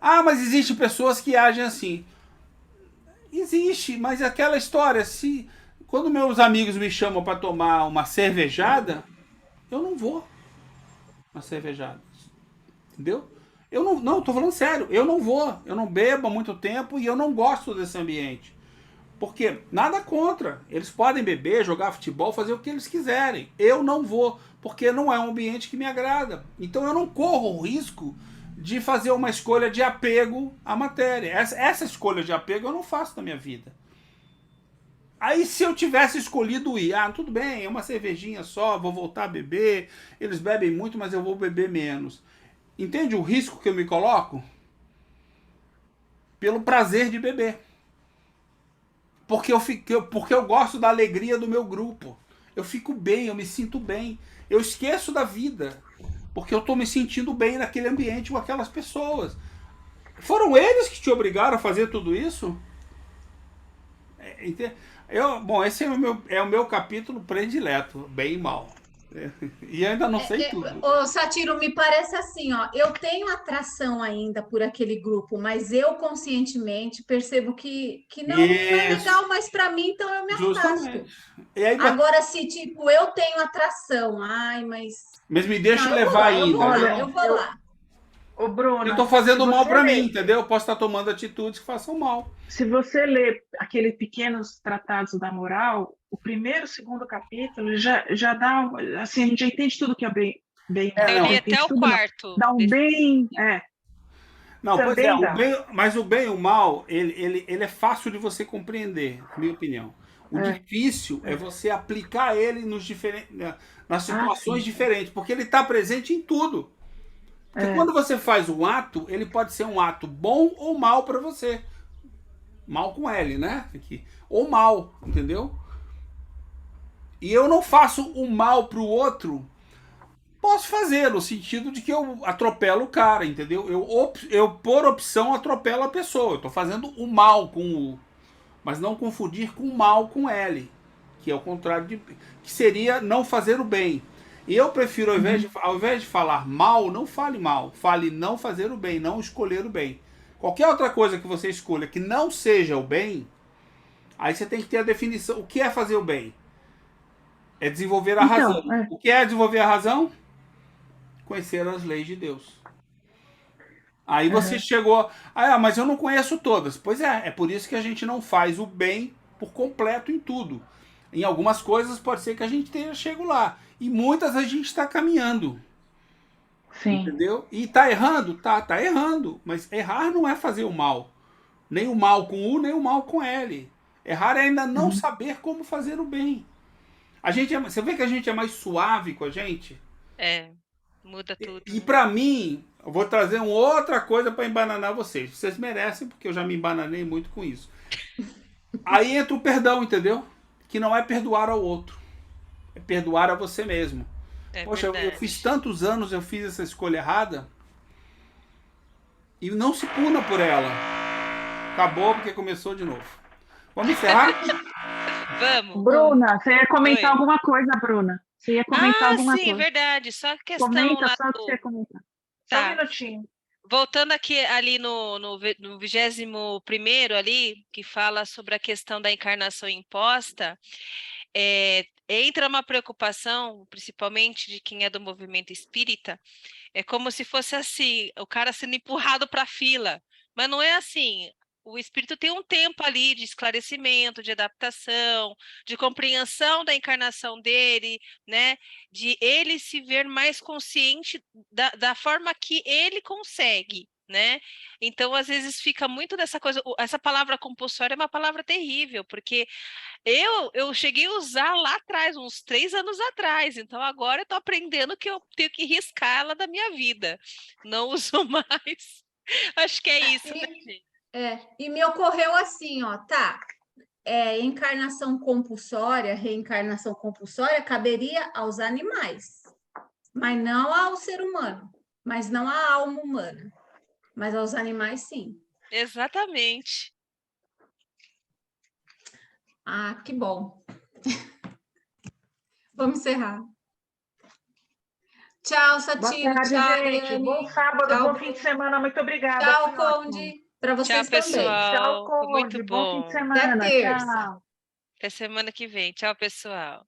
Ah, mas existem pessoas que agem assim. Existe, mas aquela história, se quando meus amigos me chamam para tomar uma cervejada, eu não vou uma cervejada. Entendeu? Eu não, tô falando sério, eu não vou, eu não bebo há muito tempo e eu não gosto desse ambiente. Porque nada contra, eles podem beber, jogar futebol, fazer o que eles quiserem. Eu não vou, porque não é um ambiente que me agrada. Então eu não corro o risco de fazer uma escolha de apego à matéria. Essa escolha de apego eu não faço na minha vida. Aí se eu tivesse escolhido ir, tudo bem, é uma cervejinha só, vou voltar a beber, eles bebem muito, mas eu vou beber menos. Entende o risco que eu me coloco? Pelo prazer de beber. Porque eu gosto da alegria do meu grupo. Eu fico bem, eu me sinto bem. Eu esqueço da vida. Porque eu estou me sentindo bem naquele ambiente com aquelas pessoas. Foram eles que te obrigaram a fazer tudo isso? Bom, esse é o meu capítulo predileto, bem e mal. E ainda não sei tudo. Ô, Satiro, me parece assim, ó, eu tenho atração ainda por aquele grupo, mas eu conscientemente percebo que não é Isso, legal mais para mim, então eu me afasto. justamente. E aí, Agora, se tipo, eu tenho atração, ai, mas me deixa não, levar ainda. Olha, eu vou lá. Ô, Bruna, Eu estou se fazendo mal você para mim, ler, entendeu? Eu posso estar tomando atitudes que façam mal. se você ler aqueles pequenos tratados da moral, o primeiro, segundo capítulo já dá, assim, a gente já entende tudo que é bem mal, Eu Não. li entende até o tudo, não. quarto. Dá um bem, Não, pois é, também dá. mas o bem e o mal, ele é fácil de você compreender, na minha opinião. O É, difícil é você aplicar ele nas situações sim, diferentes, porque ele está presente em tudo. Porque é, quando você faz um ato, ele pode ser um ato bom ou mal para você. Mal com L, né? Aqui. Ou mal, entendeu? E eu não faço o mal pro outro. Posso fazer, no sentido de que eu atropelo o cara, entendeu? Eu por opção, atropelo a pessoa. Eu tô fazendo o mal com o. Mas não confundir com o mal com L. Que é o contrário de. Que seria não fazer o bem. E eu prefiro, ao invés de falar mal, não fale mal. Fale não fazer o bem, não escolher o bem. Qualquer outra coisa que você escolha que não seja o bem, aí você tem que ter a definição. O que é fazer o bem? É desenvolver a razão. então, O que é desenvolver a razão? Conhecer as leis de Deus. Aí você aham. chegou. Mas eu não conheço todas. Pois é por isso que a gente não faz o bem por completo em tudo. Em algumas coisas pode ser que a gente tenha chego lá. E muitas a gente está caminhando. Sim. Entendeu? E tá errando? Tá errando. Mas errar não é fazer o mal. Nem o mal com U, nem o mal com L. Errar é ainda não Uhum. saber como fazer o bem. Você vê que a gente é mais suave com a gente? É, muda tudo, E né? para mim, eu vou trazer uma outra coisa para embananar vocês. Vocês merecem, porque eu já me embananei muito com isso. Aí entra o perdão, entendeu? Que não é perdoar ao outro, é perdoar a você mesmo. É Poxa, eu fiz verdade. tantos anos, eu fiz essa escolha errada e não se puna por ela. Acabou porque começou de novo. Vamos encerrar? Vamos. Bruna, você ia comentar Oi. alguma coisa, Bruna? Você ia comentar Ah, alguma sim, coisa. verdade. Só a questão Comenta lá só o que você ia do. comentar. Só um Tá. minutinho. Voltando aqui ali no 21º ali, que fala sobre a questão da encarnação imposta, entra uma preocupação, principalmente de quem é do movimento espírita, é como se fosse assim, o cara sendo empurrado para a fila, mas não é assim. O espírito tem um tempo ali de esclarecimento, de adaptação, de compreensão da encarnação dele, né? De ele se ver mais consciente da forma que ele consegue, né? Então, às vezes, fica muito dessa coisa. Essa palavra compulsória é uma palavra terrível, porque eu cheguei a usar lá atrás, uns 3 anos atrás, então agora eu estou aprendendo que eu tenho que riscar ela da minha vida. Não uso mais. Acho que é isso, né, gente? E me ocorreu assim, ó, tá? Encarnação compulsória, reencarnação compulsória caberia aos animais, mas não ao ser humano, mas não à alma humana, mas aos animais sim. Exatamente. Ah, que bom. Vamos encerrar. Tchau, Boa Satiro. tarde, Tchau, gente. Bom Dani. sábado, Tchau, bom fim de Bruno. semana. Muito obrigada. Tchau, Foi ótimo. Conde. para vocês também. pessoal. Tchau, Foi muito Conde. Bom fim de bom. semana. Até terça. Tchau. Até semana que vem. Tchau, pessoal.